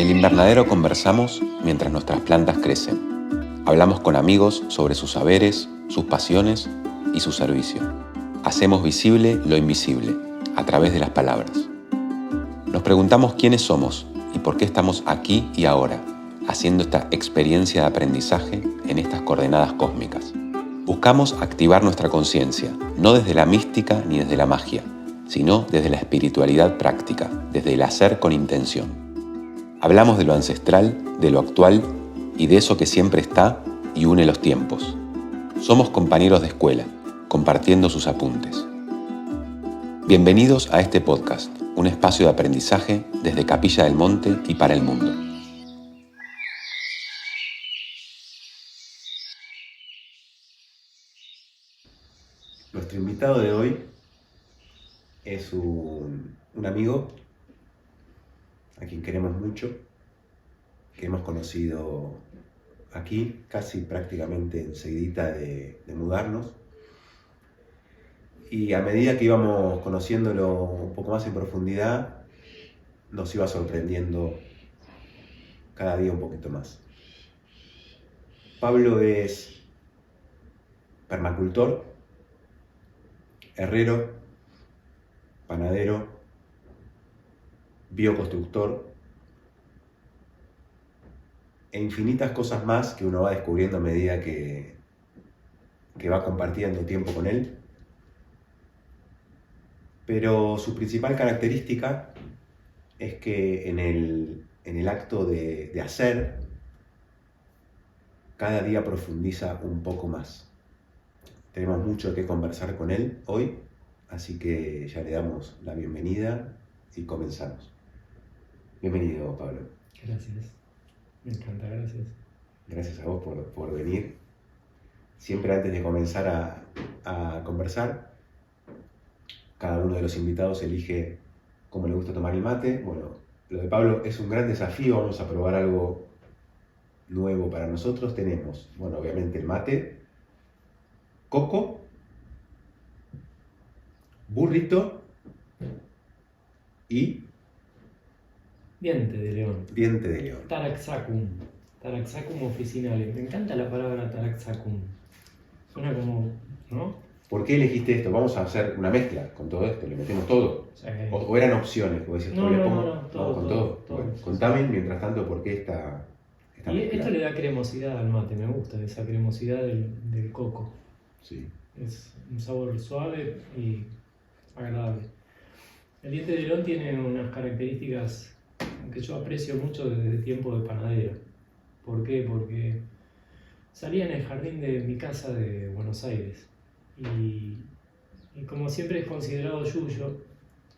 el invernadero conversamos mientras nuestras plantas crecen. Hablamos con amigos sobre sus saberes, sus pasiones y su servicio. Hacemos visible lo invisible a través de las palabras. Nos preguntamos quiénes somos y por qué estamos aquí y ahora, haciendo esta experiencia de aprendizaje en estas coordenadas cósmicas. Buscamos activar nuestra conciencia, no desde la mística ni desde la magia, sino desde la espiritualidad práctica, desde el hacer con intención. Hablamos de lo ancestral, de lo actual y de eso que siempre está y une los tiempos. Somos compañeros de escuela, compartiendo sus apuntes. Bienvenidos a este podcast, un espacio de aprendizaje desde Capilla del Monte y para el mundo. Nuestro invitado de hoy es un amigo a quien queremos mucho, que hemos conocido aquí casi prácticamente enseguidita de mudarnos. Y a medida que íbamos conociéndolo un poco más en profundidad, nos iba sorprendiendo cada día un poquito más. Pablo es permacultor, herrero, panadero, bioconstructor e infinitas cosas más que uno va descubriendo a medida que va compartiendo tiempo con él. Pero su principal característica es que en el acto de hacer, cada día profundiza un poco más. Tenemos mucho que conversar con él hoy, así que ya le damos la bienvenida y comenzamos. Bienvenido, Pablo. Gracias, me encanta, gracias. Gracias a vos por venir. Siempre antes de comenzar a conversar, cada uno de los invitados elige cómo le gusta tomar el mate. Bueno, lo de Pablo es un gran desafío, vamos a probar algo nuevo para nosotros. Tenemos, bueno, obviamente el mate, coco, burrito y Diente de león. diente de león. Taraxacum officinale. Me encanta la palabra Taraxacum. Suena como, ¿no? ¿Por qué elegiste esto? Vamos a hacer una mezcla con todo esto, le metemos todo. O sea, O eran opciones, como decías, No, le no, pongo, no, vamos todo, con todo, todo. todo. Bueno, contame mientras tanto por qué esta Y mezcla. esto le da cremosidad al mate, me gusta esa cremosidad del coco. Sí. Es un sabor suave y agradable. El diente de león tiene unas características que yo aprecio mucho desde tiempo de panadero. ¿Por qué? Porque salía en el jardín de mi casa de Buenos Aires y como siempre es considerado yuyo,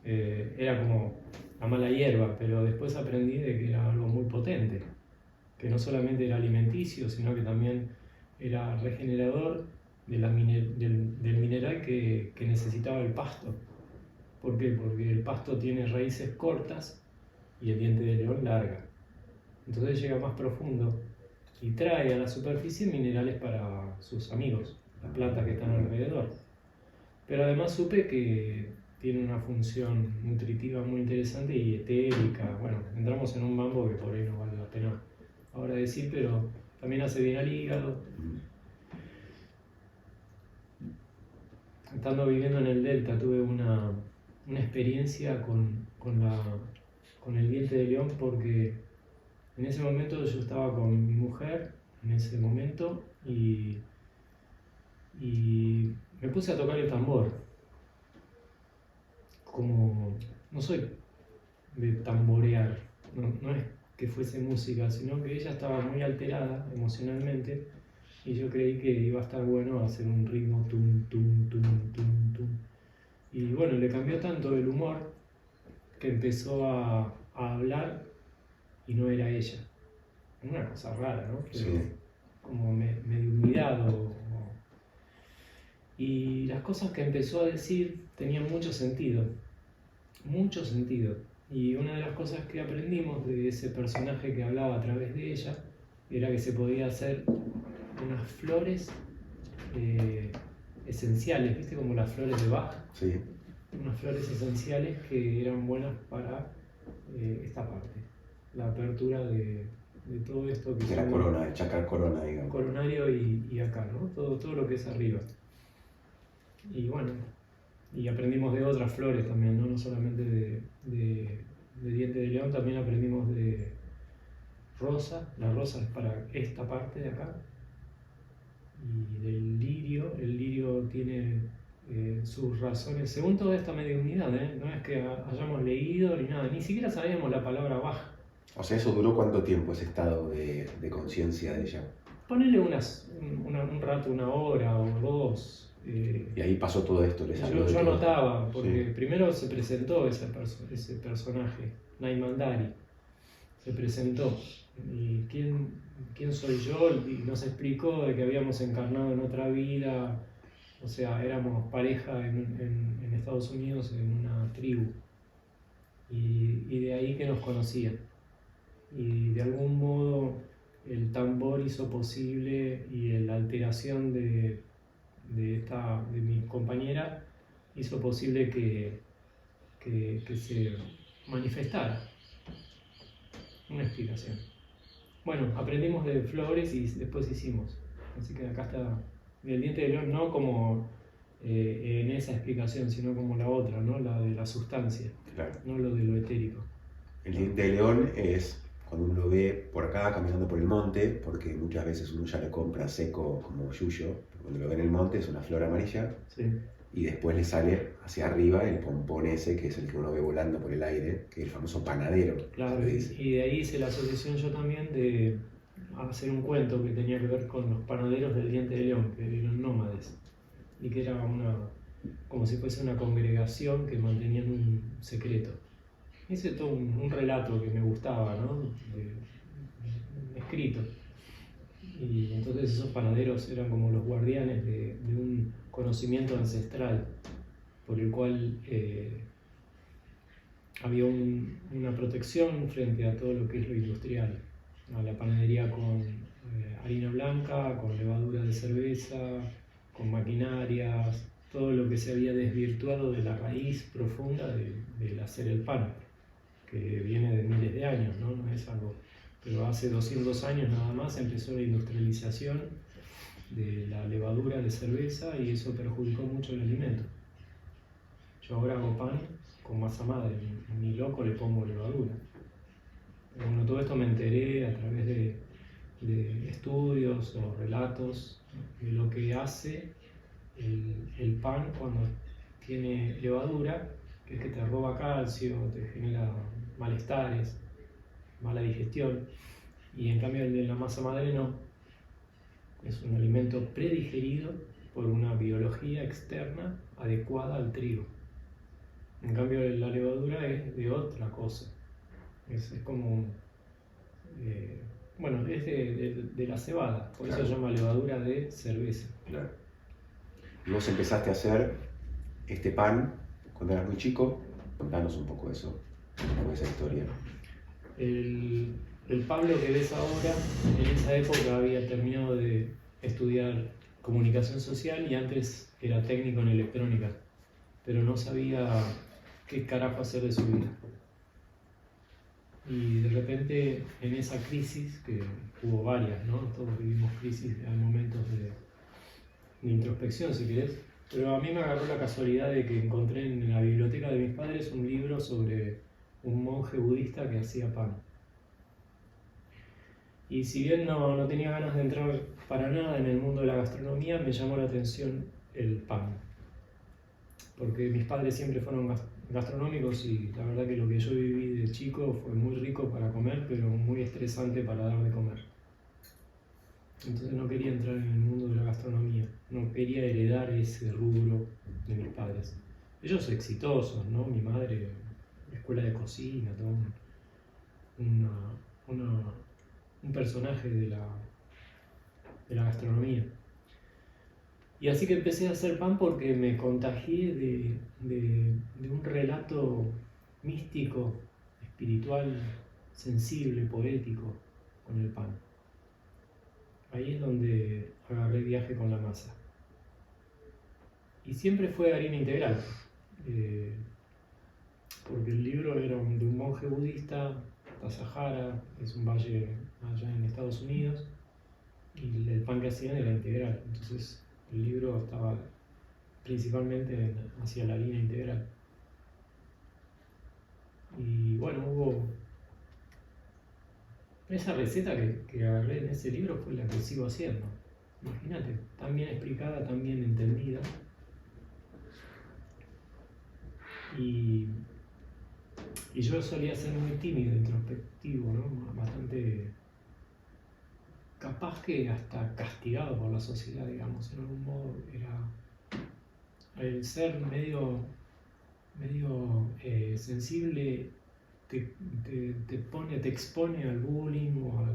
era como la mala hierba, pero después aprendí de que era algo muy potente, que no solamente era alimenticio, sino que también era regenerador del mineral que necesitaba el pasto. ¿Por qué? Porque el pasto tiene raíces cortas y el diente de león larga. Entonces llega más profundo y trae a la superficie minerales para sus amigos, las plantas que están alrededor. Pero además supe que tiene una función nutritiva muy interesante y etérica. Bueno, entramos en un mambo que por ahí no vale la pena ahora decir, pero también hace bien al hígado. Estando viviendo en el Delta tuve una experiencia con el diente de león, porque en ese momento yo estaba con mi mujer, y me puse a tocar el tambor. Como no soy de tamborear, no es que fuese música, sino que ella estaba muy alterada emocionalmente y yo creí que iba a estar bueno hacer un ritmo tum, tum, tum, tum, tum. Y bueno, le cambió tanto el humor que empezó a hablar y no era ella. Una cosa rara, ¿no? Pero Sí. como medio humillado. Y las cosas que empezó a decir tenían mucho sentido. Mucho sentido. Y una de las cosas que aprendimos de ese personaje que hablaba a través de ella era que se podía hacer unas flores esenciales, ¿viste? Como las flores de Bach. Sí. Unas flores esenciales que eran buenas para esta parte. la apertura de todo esto que De la son corona, el chakra corona, digamos. coronario y acá, ¿no? Todo lo que es arriba. Y bueno, y aprendimos de otras flores también, ¿no? No solamente de diente de león, también aprendimos de rosa. La rosa es para esta parte de acá. Y del lirio, el lirio tiene sus razones, según toda esta mediunidad, no es que hayamos leído ni nada, ni siquiera sabíamos la palabra baja. O sea, ¿eso duró cuánto tiempo, ese estado de conciencia de ella? Ponele un rato, 1 hora o 2. Y ahí pasó todo esto, les habló de Yo todo. anotaba, porque Sí. primero se presentó ese personaje, Naimandari, se presentó. ¿Y quién soy yo? Y nos explicó de que habíamos encarnado en otra vida, o sea, éramos pareja en Estados Unidos en una tribu. Y de ahí que nos conocían. Y de algún modo el tambor hizo posible y la alteración de mi compañera hizo posible que se manifestara una explicación. Bueno, aprendimos de flores y después hicimos. Así que acá está el diente de león, no como en esa explicación, sino como la otra, ¿no? La de la sustancia, Claro. no lo de lo etérico. El diente de león es cuando uno lo ve por acá caminando por el monte, porque muchas veces uno ya lo compra seco como yuyo, cuando lo ve en el monte es una flor amarilla, Sí. y después le sale hacia arriba el pompón ese, que es el que uno ve volando por el aire, que es el famoso panadero. Claro, se le dice. y de ahí hice la asociación yo también de hacer un cuento que tenía que ver con los panaderos del diente de león, que eran nómades, y que era como si fuese una congregación que mantenían un secreto. Hice todo un relato que me gustaba, ¿no? Escrito. Y entonces esos panaderos eran como los guardianes de un conocimiento ancestral por el cual había una protección frente a todo lo que es lo industrial, a la panadería con harina blanca, con levadura de cerveza, con maquinarias, todo lo que se había desvirtuado de la raíz profunda del hacer el pan, que viene de miles de años, ¿no? No es algo, pero hace 200 años nada más empezó la industrialización de la levadura de cerveza y eso perjudicó mucho el alimento. Yo ahora hago pan con masa madre, ni loco le pongo levadura. Pero bueno, todo esto me enteré a través de estudios o relatos de lo que hace el pan cuando tiene levadura, que es que te roba calcio, te genera malestares, mala digestión, y en cambio el de la masa madre no. Es un alimento predigerido por una biología externa adecuada al trigo. En cambio la levadura es de otra cosa. Es como, bueno, es de la cebada, por eso se llama levadura de cerveza. Claro. Y vos empezaste a hacer este pan cuando eras muy chico. Contanos un poco eso, un poco esa historia. El Pablo que ves ahora, en esa época había terminado de estudiar comunicación social y antes era técnico en electrónica, pero no sabía qué carajo hacer de su vida. Y de repente en esa crisis, que hubo varias, ¿no? Todos vivimos crisis, hay momentos de introspección si querés, pero a mí me agarró la casualidad de que encontré en la biblioteca de mis padres un libro sobre un monje budista que hacía pan. Y si bien no tenía ganas de entrar para nada en el mundo de la gastronomía, me llamó la atención el pan. Porque mis padres siempre fueron gastronómicos y la verdad que lo que yo viví de chico fue muy rico para comer, pero muy estresante para dar de comer. Entonces no quería entrar en el mundo de la gastronomía, no quería heredar ese rubro de mis padres. Ellos exitosos, ¿no? Mi madre, escuela de cocina, todo un personaje de la gastronomía. Y así que empecé a hacer pan porque me contagié de un relato místico, espiritual, sensible, poético con el pan. Ahí es donde agarré viaje con la masa. Y siempre fue harina integral, porque el libro era de un monje budista hasta Sahara, es un valle allá en Estados Unidos, y el pan que hacían era integral. Entonces el libro estaba principalmente hacia la línea integral. Y bueno, hubo esa receta que agarré en ese libro, fue la que sigo haciendo. Imagínate, tan bien explicada, tan bien entendida. Y yo solía ser muy tímido, introspectivo, ¿no? Bastante capaz que hasta castigado por la sociedad, digamos. En algún modo era el ser medio sensible, te expone al bullying o a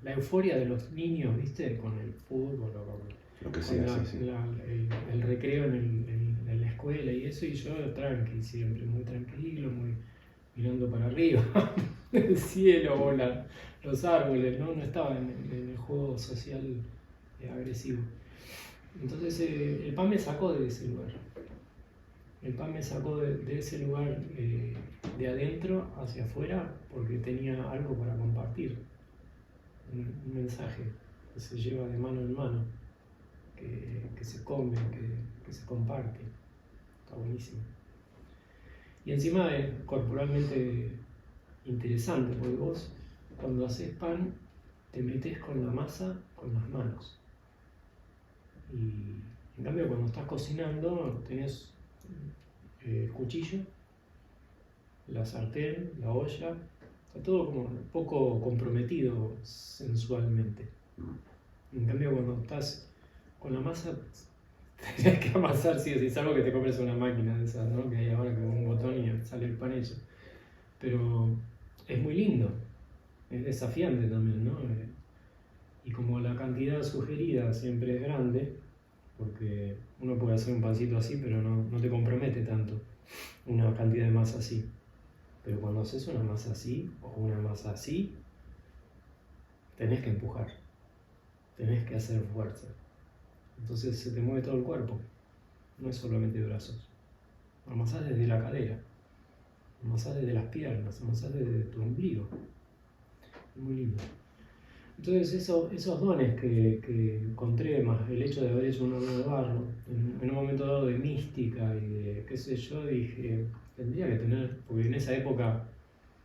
la euforia de los niños, ¿viste? Con el fútbol o con lo que sea, sí. el recreo en la escuela y eso, y yo tranqui, siempre muy tranquilo, muy mirando para arriba, el cielo o los árboles, ¿no? No estaba en el juego social agresivo. Entonces el pan me sacó de ese lugar. El pan me sacó de ese lugar de adentro hacia afuera porque tenía algo para compartir. Un mensaje que se lleva de mano en mano, que se come, que se comparte. Está buenísimo. Y encima es corporalmente interesante, porque vos cuando haces pan te metes con la masa con las manos. Y en cambio cuando estás cocinando tenés el cuchillo, la sartén, la olla, está todo como un poco comprometido sensualmente. En cambio cuando estás con la masa tenés que amasar, sí o sí, salvo que te compres una máquina de esas, ¿no? Que hay ahora con un botón y sale el pan hecho. Pero es muy lindo, es desafiante también, ¿no? Y como la cantidad sugerida siempre es grande, porque uno puede hacer un pancito así, pero no te compromete tanto una cantidad de masa así. Pero cuando haces una masa así o una masa así, tenés que empujar, tenés que hacer fuerza. Entonces se te mueve todo el cuerpo, no es solamente brazos. Amasás desde la cadera, amasás desde las piernas, amasás desde tu ombligo. Muy lindo. Entonces esos dones que encontré, más el hecho de haber hecho un horno de barro, en un momento dado de mística y de qué sé yo, dije, tendría que tener, porque en esa época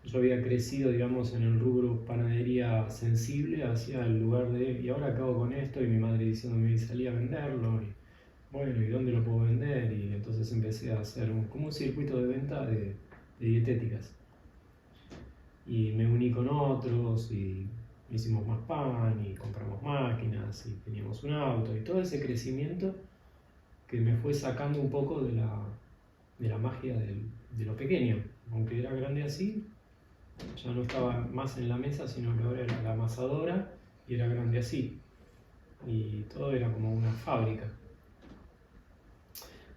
yo había crecido, digamos, en el rubro panadería sensible hacia el lugar de, y ahora acabo con esto, y mi madre diciéndome que salía a venderlo, y bueno, ¿y dónde lo puedo vender? Y entonces empecé a hacer como un circuito de venta de dietéticas. Y me uní con otros, y hicimos más pan, y compramos máquinas, y teníamos un auto, y todo ese crecimiento que me fue sacando un poco de la magia de lo pequeño, aunque era grande así. Ya no estaba más en la mesa, sino que ahora era la amasadora y era grande así. Y todo era como una fábrica.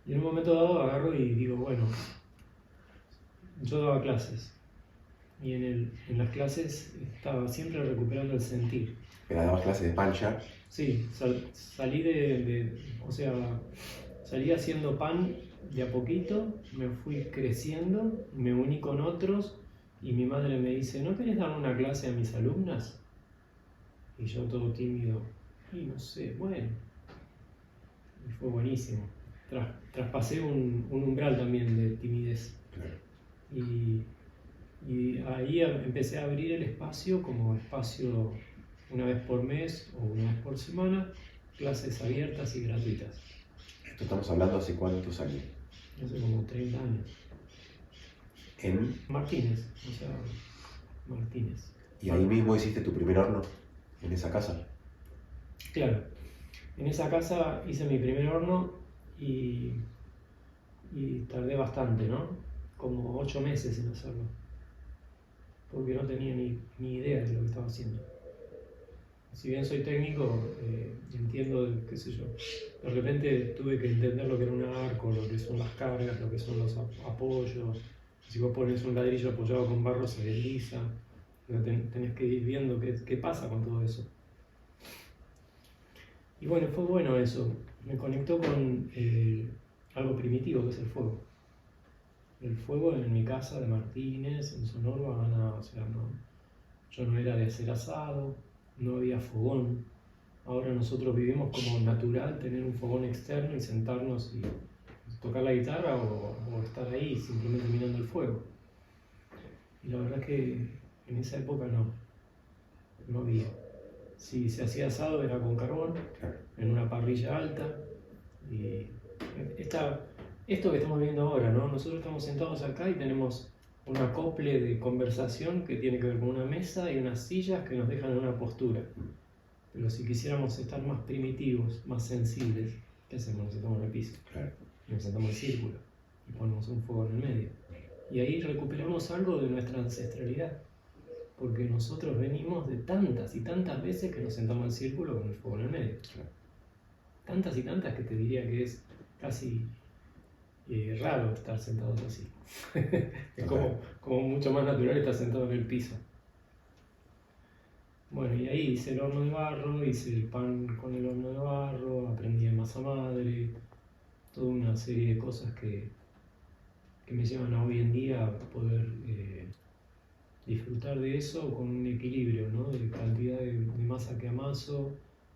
Y en un momento dado agarro y digo, bueno, yo daba clases. Y en las clases estaba siempre recuperando el sentir. ¿Pero dabas clases de pan ya? Sí, salí o sea, salí haciendo pan de a poquito, me fui creciendo, me uní con otros. Y mi madre me dice, ¿no querés dar una clase a mis alumnas? Y yo todo tímido, y no sé, bueno. Y fue buenísimo. Traspasé un umbral también de timidez. Claro. Y ahí empecé a abrir el espacio como espacio una vez por mes o una vez por semana, clases abiertas y gratuitas. Esto estamos hablando hace cuántos años. Hace como 30 años. En Martínez, o sea, Martínez. ¿Y ahí mismo hiciste tu primer horno? ¿En esa casa? Claro, en esa casa hice mi primer horno y tardé bastante, ¿no? Como 8 meses en hacerlo, porque no tenía ni idea de lo que estaba haciendo. Si bien soy técnico, entiendo, qué sé yo, de repente tuve que entender lo que era un arco, lo que son las cargas, lo que son los apoyos. Si vos pones un ladrillo apoyado con barro se desliza, tenés que ir viendo qué pasa con todo eso. Y bueno, fue bueno eso, me conectó con algo primitivo que es el fuego. El fuego en mi casa de Martínez, en Sonora, o sea, no, yo no era de hacer asado, no había fogón. Ahora nosotros vivimos como natural tener un fogón externo y sentarnos y tocar la guitarra o estar ahí simplemente mirando el fuego. Y la verdad que en esa época no había. Si se hacía asado era con carbón, en una parrilla alta. Y esto que estamos viendo ahora, ¿no? Nosotros estamos sentados acá y tenemos un acople de conversación que tiene que ver con una mesa y unas sillas que nos dejan en una postura. Pero si quisiéramos estar más primitivos, más sensibles, ¿qué hacemos? Nos sentamos en el piso. Claro. Y nos sentamos en círculo y ponemos un fuego en el medio. Y ahí recuperamos algo de nuestra ancestralidad. Porque nosotros venimos de tantas y tantas veces que nos sentamos en círculo con el fuego en el medio. Claro. Tantas y tantas que te diría que es casi raro estar sentados así. Es como mucho más natural estar sentado en el piso. Bueno, y ahí hice el horno de barro, hice el pan con el horno de barro, aprendí en masa madre, toda una serie de cosas que me llevan a hoy en día a poder disfrutar de eso con un equilibrio, ¿no? De cantidad de masa que amaso,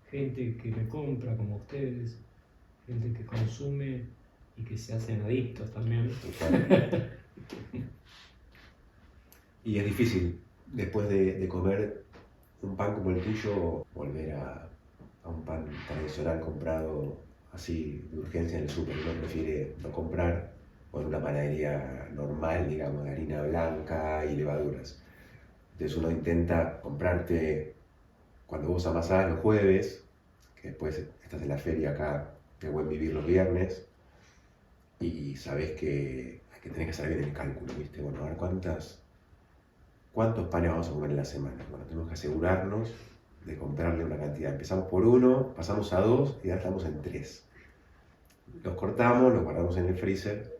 gente que me compra como ustedes, gente que consume y que se hacen adictos también. Y es difícil, después de comer un pan como el tuyo, volver a un pan tradicional comprado así de urgencia en el súper. Uno prefiere no comprar, o en una panadería normal, digamos, de harina blanca y levaduras. Entonces uno intenta comprarte, cuando vos amasás los jueves, que después estás en la feria acá de Buen Vivir los viernes, y sabés que tenés que hacer bien el cálculo, ¿viste? Bueno, a ver cuántos panes vamos a comer en la semana. Bueno, tenemos que asegurarnos de comprarle una cantidad. Empezamos por 1, pasamos a 2 y ya estamos en 3. Los cortamos, los guardamos en el freezer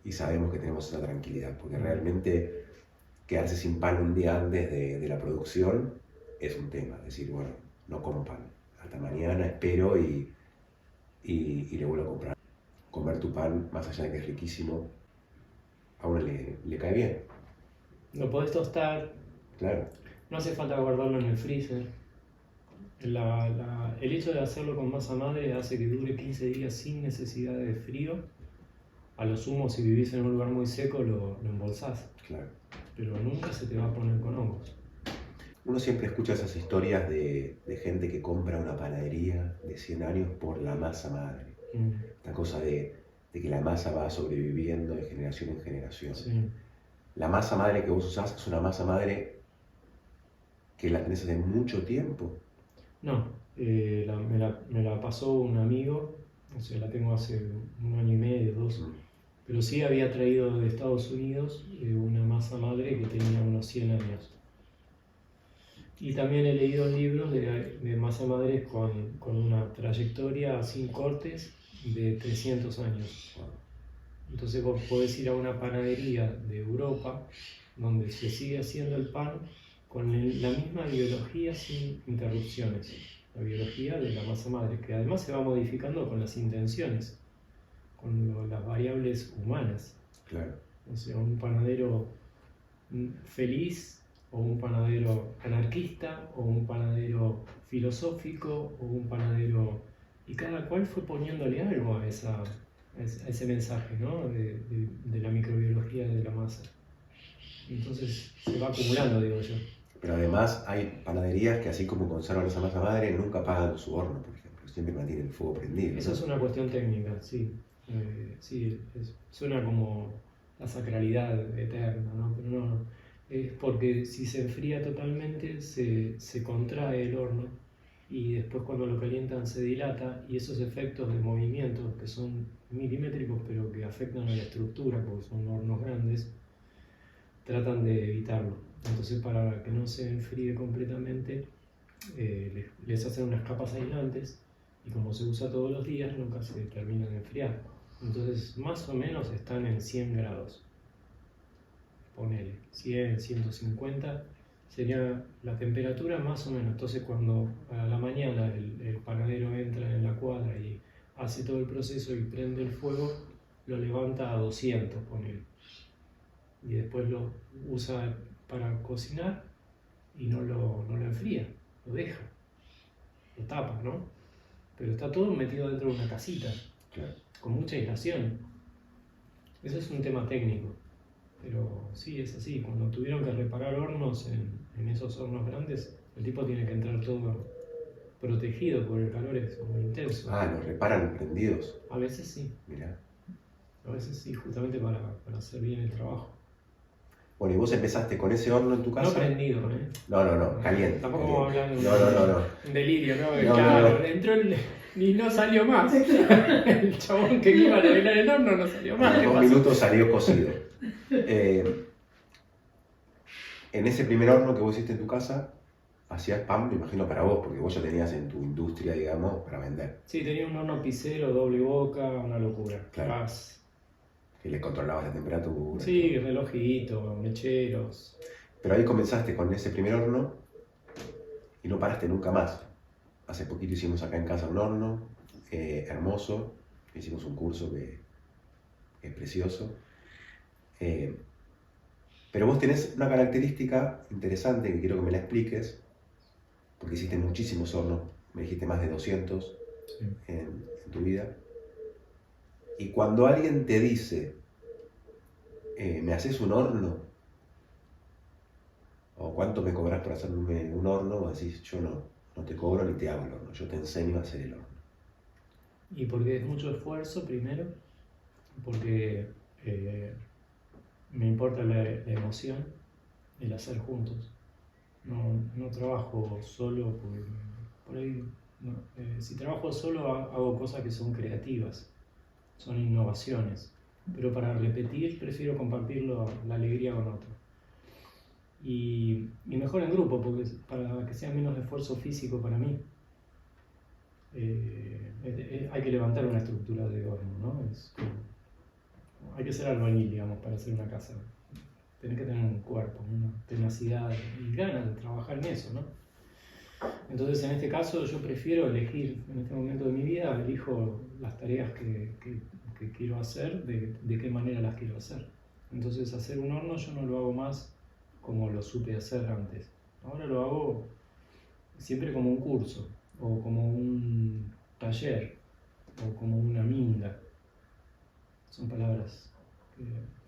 y sabemos que tenemos esa tranquilidad, porque realmente quedarse sin pan un día antes de la producción es un tema. Es decir, bueno, no como pan. Hasta mañana espero y le vuelvo a comprar. Comer tu pan, más allá de que es riquísimo, a uno le cae bien. Lo podés tostar. Claro. No hace falta guardarlo en el freezer. El hecho de hacerlo con masa madre hace que dure 15 días sin necesidad de frío. A lo sumo, si vivís en un lugar muy seco, lo embolsás. Claro. Pero nunca se te va a poner con hongos. Uno siempre escucha esas historias de gente que compra una panadería de 100 años por la masa madre. Esta cosa de que la masa va sobreviviendo de generación en generación. Sí. La masa madre que vos usás es una masa madre que la tenés hace mucho tiempo. No, me la pasó un amigo, o sea, la tengo hace 1 año y medio, 2. Pero sí había traído de Estados Unidos una masa madre que tenía unos 100 años. Y también he leído libros de masa madre con una trayectoria sin cortes de 300 años. Entonces vos podés ir a una panadería de Europa donde se sigue haciendo el pan con la misma biología sin interrupciones. La biología de la masa madre, que además se va modificando con las intenciones, con las variables humanas. Claro. O sea, un panadero feliz, o un panadero anarquista, o un panadero filosófico, o un panadero... Y cada cual fue poniéndole algo a ese mensaje, ¿no? de la microbiología de la masa. Entonces se va acumulando, digo yo. Pero además hay panaderías que, así como conservan esa masa madre, nunca apagan su horno, por ejemplo. Siempre mantienen el fuego prendido. Eso es una cuestión técnica, sí. Sí, suena como la sacralidad eterna, ¿no? Pero no, es porque si se enfría totalmente se contrae el horno y después cuando lo calientan se dilata, y esos efectos de movimiento que son milimétricos pero que afectan a la estructura porque son hornos grandes, tratan de evitarlo. Entonces, para que no se enfríe completamente, les hacen unas capas aislantes, y como se usa todos los días nunca se termina de enfriar. Entonces más o menos están en 100 grados. Ponele 100, 150 sería la temperatura más o menos. Entonces cuando a la mañana el panadero entra en la cuadra y hace todo el proceso y prende el fuego, lo levanta a 200, ponele. y después lo usa para cocinar y no lo enfría, lo deja, lo tapa, ¿no? Pero está todo metido dentro de una casita, Claro. con mucha aislación. Eso es un tema técnico, pero sí, es así. Cuando tuvieron que reparar hornos en esos hornos grandes, el tipo tiene que entrar todo protegido porque el calor es muy intenso. Ah, los reparan prendidos. A veces sí, Mirá. a veces sí, justamente para hacer bien el trabajo. Bueno, y vos empezaste con ese horno en tu casa. No prendido, ¿eh? No, caliente. Tampoco vamos a hablar de No. un delirio, ¿no? No, Claro, no. entró y no salió más. El chabón que iba a revelar el horno no salió más. En ¿Qué 2 pasó? minutos salió cocido. En ese primer horno que vos hiciste en tu casa, hacías pan, me imagino, para vos, porque vos ya tenías en tu industria, digamos, para vender. Sí, tenía un horno pisero, doble boca, una locura. Claro. Gas. Que le controlabas la temperatura. Sí, relojito, mecheros. Pero ahí comenzaste con ese primer horno y no paraste nunca más. Hace poquito hicimos acá en casa un horno hermoso, hicimos un curso que es precioso. Pero vos tenés una característica interesante que quiero que me la expliques, porque hiciste muchísimos hornos, me dijiste más de 200 Sí. en tu vida. Y cuando alguien te dice, ¿me haces un horno? ¿O cuánto me cobras por hacerme un horno? Vos decís, yo no te cobro ni te hago el horno, yo te enseño a hacer el horno. Y porque es mucho esfuerzo, primero, porque me importa la emoción, el hacer juntos. No trabajo solo, por ahí, no. Si trabajo solo hago cosas que son creativas, son innovaciones, pero para repetir prefiero compartir la alegría con otro. Y mejor en grupo, porque para que sea menos esfuerzo físico para mí. Hay que levantar una estructura de horno, ¿no? Hay que ser albañil, digamos, para hacer una casa. Tenés que tener un cuerpo, una tenacidad y ganas de trabajar en eso, ¿no? Entonces, en este caso, yo prefiero elegir, en este momento de mi vida, elijo las tareas que quiero hacer, de qué manera las quiero hacer. Entonces, hacer un horno yo no lo hago más como lo supe hacer antes. Ahora lo hago siempre como un curso, o como un taller, o como una minga. Son palabras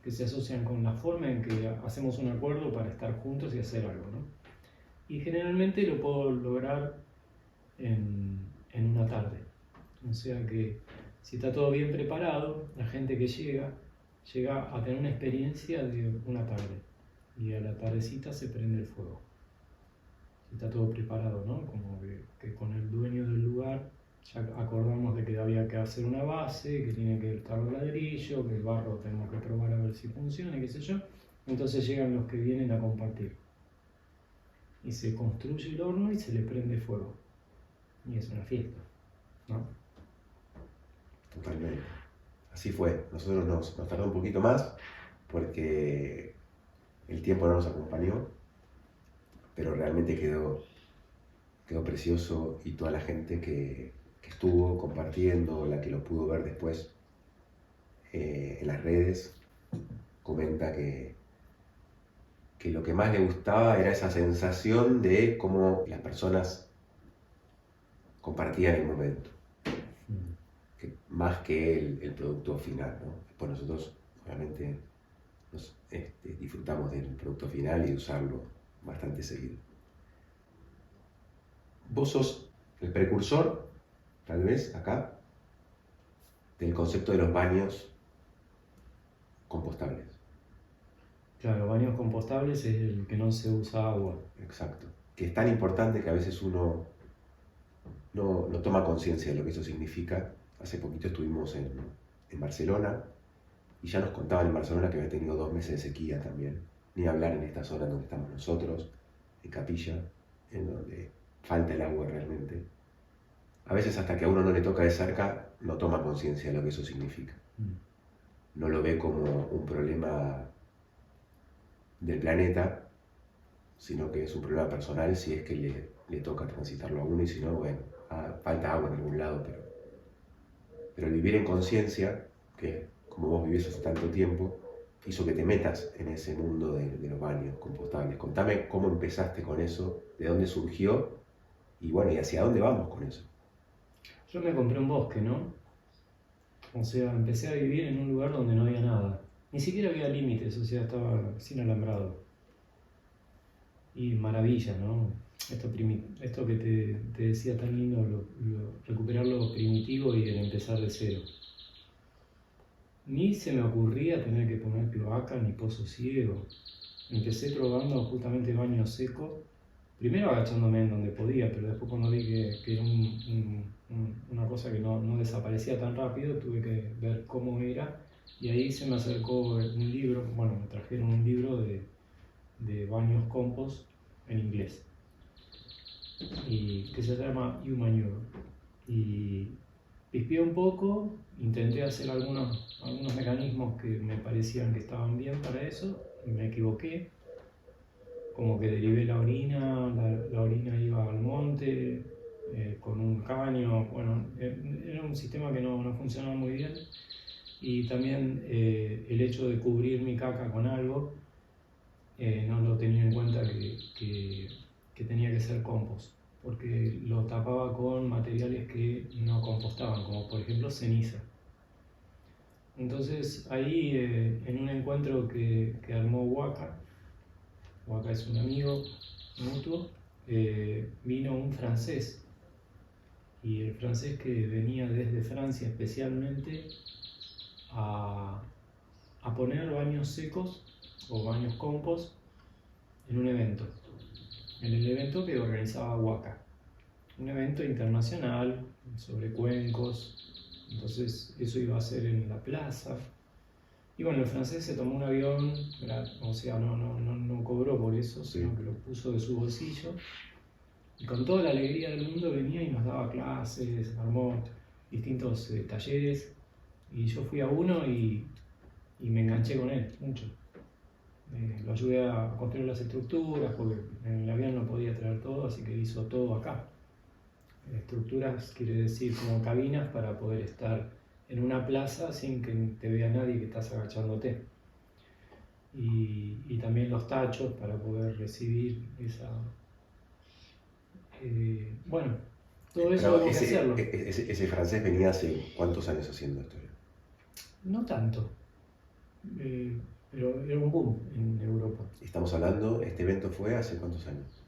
que se asocian con la forma en que hacemos un acuerdo para estar juntos y hacer algo, ¿no? Y generalmente lo puedo lograr en una tarde. O sea que si está todo bien preparado, la gente que llega a tener una experiencia de una tarde. Y a la tardecita se prende el fuego. Si está todo preparado, ¿no? Como que con el dueño del lugar ya acordamos de que había que hacer una base, que tiene que estar el ladrillo, que el barro tenemos que probar a ver si funciona, qué sé yo. Entonces llegan los que vienen a compartir. Y se construye el horno y se le prende fuego. Y es una fiesta, ¿no? Totalmente. Así fue. Nosotros nos tardó un poquito más porque el tiempo no nos acompañó, pero realmente quedó precioso y toda la gente que estuvo compartiendo, la que lo pudo ver después en las redes, comenta que lo que más le gustaba era esa sensación de cómo las personas compartían el momento, más que el producto final, ¿no? Después nosotros obviamente disfrutamos del producto final y de usarlo bastante seguido. Vos sos el precursor, tal vez, acá, del concepto de los baños compostables. Claro, baños compostables es el que no se usa agua. Exacto. Que es tan importante que a veces uno no toma conciencia de lo que eso significa. Hace poquito estuvimos en Barcelona y ya nos contaban en Barcelona que había tenido 2 meses de sequía también. Ni hablar en esta zona donde estamos nosotros, en Capilla, en donde falta el agua realmente. A veces hasta que a uno no le toca de cerca, no toma conciencia de lo que eso significa. No lo ve como un problema del planeta, sino que es un problema personal si es que le toca transitarlo a uno, y si no, bueno, falta agua en algún lado, pero el vivir en conciencia, que como vos vivís hace tanto tiempo, hizo que te metas en ese mundo de los baños compostables? Contame cómo empezaste con eso, de dónde surgió y bueno, y hacia dónde vamos con eso. Yo me compré un bosque, ¿no? O sea, empecé a vivir en un lugar donde no había nada. Ni siquiera había límites, o sea, estaba sin alambrado. Y maravilla, ¿no? Esto que te decía tan lindo, recuperar lo primitivo y el empezar de cero. Ni se me ocurría tener que poner cloaca ni pozo ciego. Empecé probando justamente baño seco, primero agachándome en donde podía, pero después cuando vi que era una cosa que no desaparecía tan rápido, tuve que ver cómo era, y ahí se me acercó un libro, bueno, me trajeron un libro de baños compost en inglés, y que se llama YouManure. Y pispié un poco, intenté hacer algunos mecanismos que me parecían que estaban bien para eso, y me equivoqué. Como que derivé la orina, la orina iba al monte con un caño. Bueno, era un sistema que no funcionaba muy bien. Y también el hecho de cubrir mi caca con algo, no lo tenía en cuenta que tenía que ser compost, porque lo tapaba con materiales que no compostaban, como por ejemplo ceniza. Entonces ahí, en un encuentro que armó Waka es un amigo mutuo, vino un francés, y el francés que venía desde Francia especialmente a poner baños secos o baños compost en un evento, en el evento que organizaba Waka, un evento internacional sobre cuencos. Entonces eso iba a ser en la plaza. Y bueno, el francés se tomó un avión, o sea, no cobró por eso, sino que lo puso de su bolsillo. Y con toda la alegría del mundo venía y nos daba clases, armó distintos talleres. Y yo fui a uno y me enganché con él mucho. Lo ayudé a construir las estructuras, porque en el avión no podía traer todo, así que hizo todo acá. Estructuras quiere decir como cabinas para poder estar en una plaza sin que te vea nadie que estás agachándote. Y también los tachos para poder recibir esa... bueno, todo eso Pero tengo que hacerlo. ese francés venía hace ¿cuántos años haciendo esto? No tanto, pero era un boom en Europa. Estamos hablando, este evento fue hace ¿cuántos años?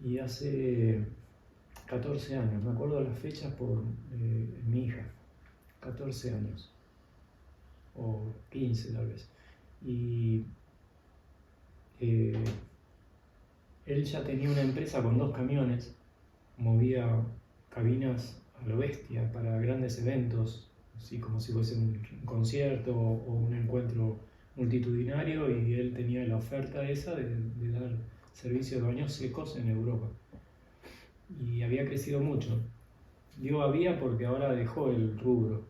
Y hace 14 años, me acuerdo las fechas por mi hija. 14 años, o 15 tal vez. Y él ya tenía una empresa con 2 camiones, movía cabinas a lo bestia para grandes eventos, así como si fuese un concierto o un encuentro multitudinario, y él tenía la oferta esa de dar servicio de baños secos en Europa. Y había crecido mucho. Digo había porque ahora dejó el rubro,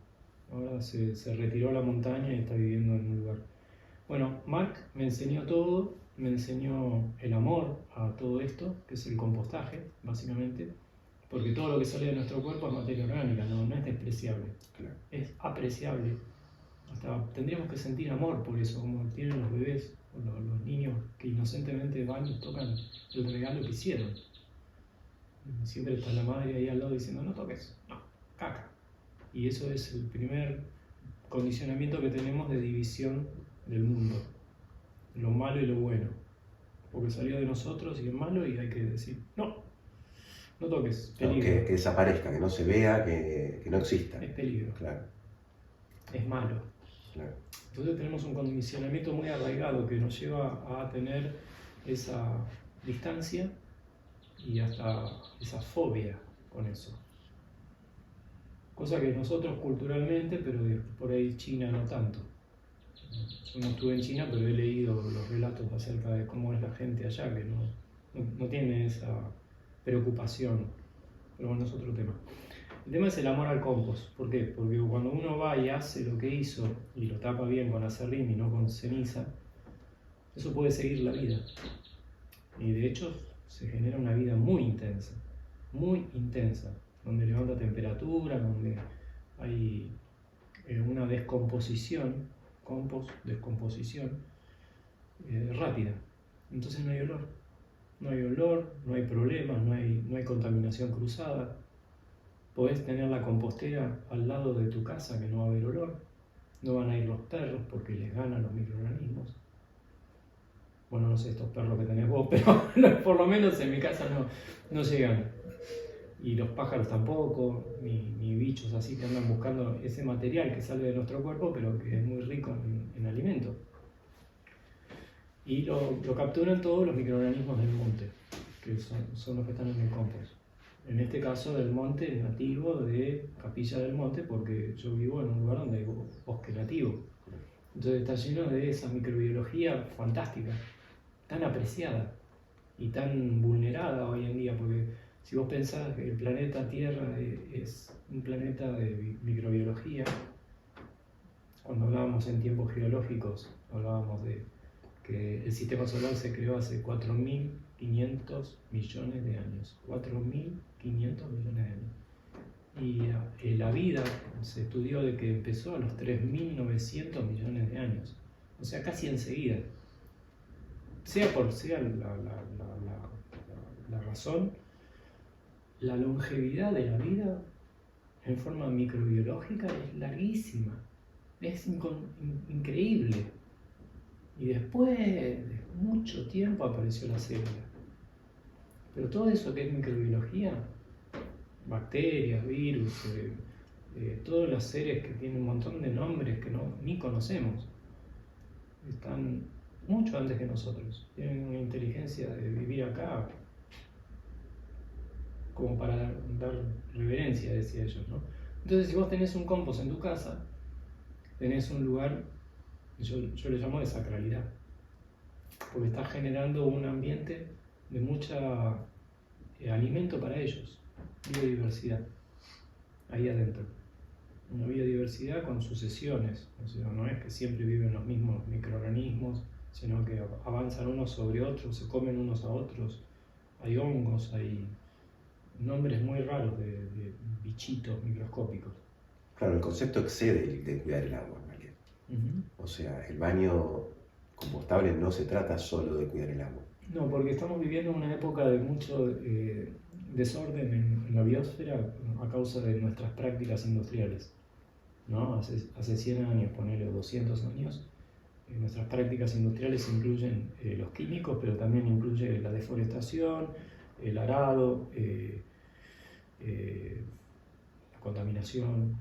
ahora se retiró a la montaña y está viviendo en un lugar. Bueno, Marc me enseñó todo, me enseñó el amor a todo esto, que es el compostaje, básicamente, porque todo lo que sale de nuestro cuerpo es materia orgánica, no es despreciable, Claro. es apreciable. Hasta tendríamos que sentir amor por eso, como tienen los bebés o los niños que inocentemente van y tocan el regalo que hicieron. Siempre está la madre ahí al lado diciendo, no toques, no, caca. Y eso es el primer condicionamiento que tenemos de división del mundo, lo malo y lo bueno, porque salió de nosotros y es malo y hay que decir, no toques, peligro. Claro, que desaparezca, que no se vea, que no exista. Es peligro, Claro, es malo. claro. Entonces tenemos un condicionamiento muy arraigado que nos lleva a tener esa distancia y hasta esa fobia con eso. Cosa que nosotros culturalmente, pero por ahí China no tanto. Yo no estuve en China, pero he leído los relatos acerca de cómo es la gente allá, que no tiene esa preocupación. Pero bueno, es otro tema. El tema es el amor al compost. ¿Por qué? Porque cuando uno va y hace lo que hizo y lo tapa bien con acerrín y no con ceniza, eso puede seguir la vida. Y de hecho se genera una vida muy intensa, donde levanta temperatura, donde hay una descomposición compost, descomposición rápida. Entonces no hay olor. No hay olor, no hay problemas, no hay contaminación cruzada. Podés tener la compostera al lado de tu casa que no va a haber olor. No van a ir los perros porque les ganan los microorganismos. Bueno, no sé estos perros que tenés vos, pero por lo menos en mi casa no llegan. Y los pájaros tampoco, ni bichos así que andan buscando ese material que sale de nuestro cuerpo, pero que es muy rico en alimento. Y lo capturan todos los microorganismos del monte, que son los que están en el compost. En este caso del monte nativo de Capilla del Monte, porque yo vivo en un lugar donde hay bosque nativo. Entonces está lleno de esa microbiología fantástica, tan apreciada y tan vulnerada hoy en día, porque si vos pensás que el planeta Tierra es un planeta de microbiología, cuando hablábamos en tiempos geológicos, hablábamos de que el sistema solar se creó hace 4.500 millones de años. 4.500 millones de años. Y la vida se estudió de que empezó a los 3.900 millones de años. O sea, casi enseguida. Sea la razón, la longevidad de la vida en forma microbiológica es larguísima. Es increíble. Y después de mucho tiempo apareció la célula. Pero todo eso que es microbiología, bacterias, virus, todos los seres que tienen un montón de nombres que ni conocemos, están mucho antes que nosotros. Tienen una inteligencia de vivir acá como para dar reverencia, decía ellos, ¿no? Entonces, si vos tenés un compost en tu casa, tenés un lugar, yo le llamo de sacralidad, porque estás generando un ambiente de mucha alimento para ellos, biodiversidad, ahí adentro. Una biodiversidad con sucesiones, o sea, no es que siempre viven los mismos microorganismos, sino que avanzan unos sobre otros, se comen unos a otros, hay hongos, hay nombres muy raros de bichitos microscópicos. Claro, el concepto excede el de cuidar el agua, en realidad. O sea, el baño compostable no se trata solo de cuidar el agua. No, porque estamos viviendo una época de mucho desorden en la biosfera a causa de nuestras prácticas industriales, ¿no? Hace 100 años, ponele 200 años, nuestras prácticas industriales incluyen los químicos, pero también incluye la deforestación, el arado, la contaminación.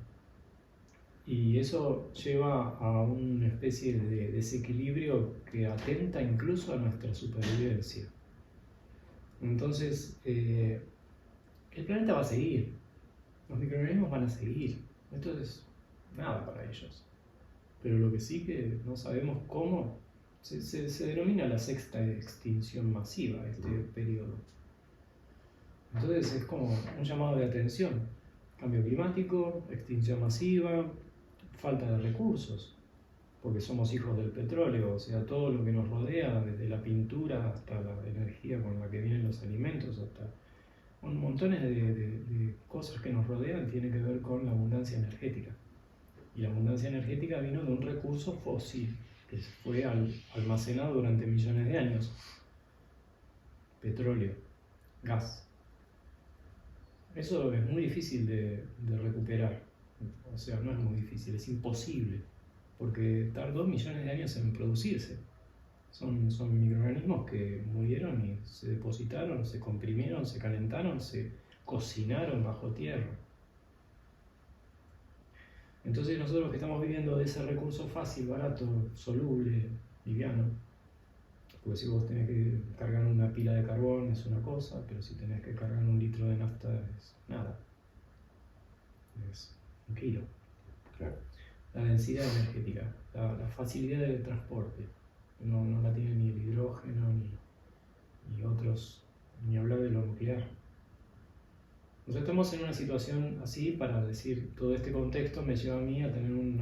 Y eso lleva a una especie de desequilibrio que atenta incluso a nuestra supervivencia. Entonces, el planeta va a seguir, los microorganismos van a seguir. Esto es nada para ellos. Pero lo que sí que no sabemos cómo, se denomina la sexta extinción masiva, este periodo. Entonces es como un llamado de atención. Cambio climático, extinción masiva, falta de recursos, porque somos hijos del petróleo, o sea, todo lo que nos rodea, desde la pintura hasta la energía con la que vienen los alimentos, hasta montones de cosas que nos rodean, tiene que ver con la abundancia energética. Y la abundancia energética vino de un recurso fósil, que fue almacenado durante millones de años. Petróleo, gas. Eso es muy difícil de recuperar. O sea, no es muy difícil, es imposible, porque tardó millones de años en producirse. Son microorganismos que murieron y se depositaron, se comprimieron, se calentaron, se cocinaron bajo tierra. Entonces nosotros que estamos viviendo de ese recurso fácil, barato, soluble, liviano, porque si vos tenés que cargar una pila de carbón es una cosa, pero si tenés que cargar un litro de nafta es nada. Es 1 kilo. Claro. La densidad energética, la facilidad de transporte, no la tiene ni el hidrógeno ni otros, ni hablar de lo nuclear. Nosotros estamos en una situación así para decir, todo este contexto me lleva a mí a tener un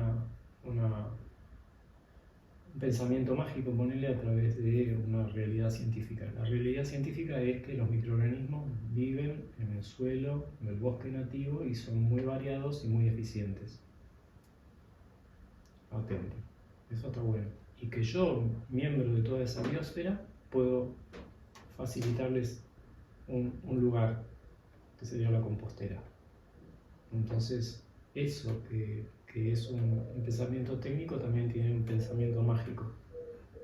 pensamiento mágico, ponerle a través de una realidad científica. La realidad científica es que los microorganismos viven en el suelo del bosque nativo y son muy variados y muy eficientes. Atento. Eso está bueno. Y que yo, miembro de toda esa biosfera, puedo facilitarles un lugar, que sería la compostera. Entonces, eso que es un pensamiento técnico también tiene un pensamiento mágico.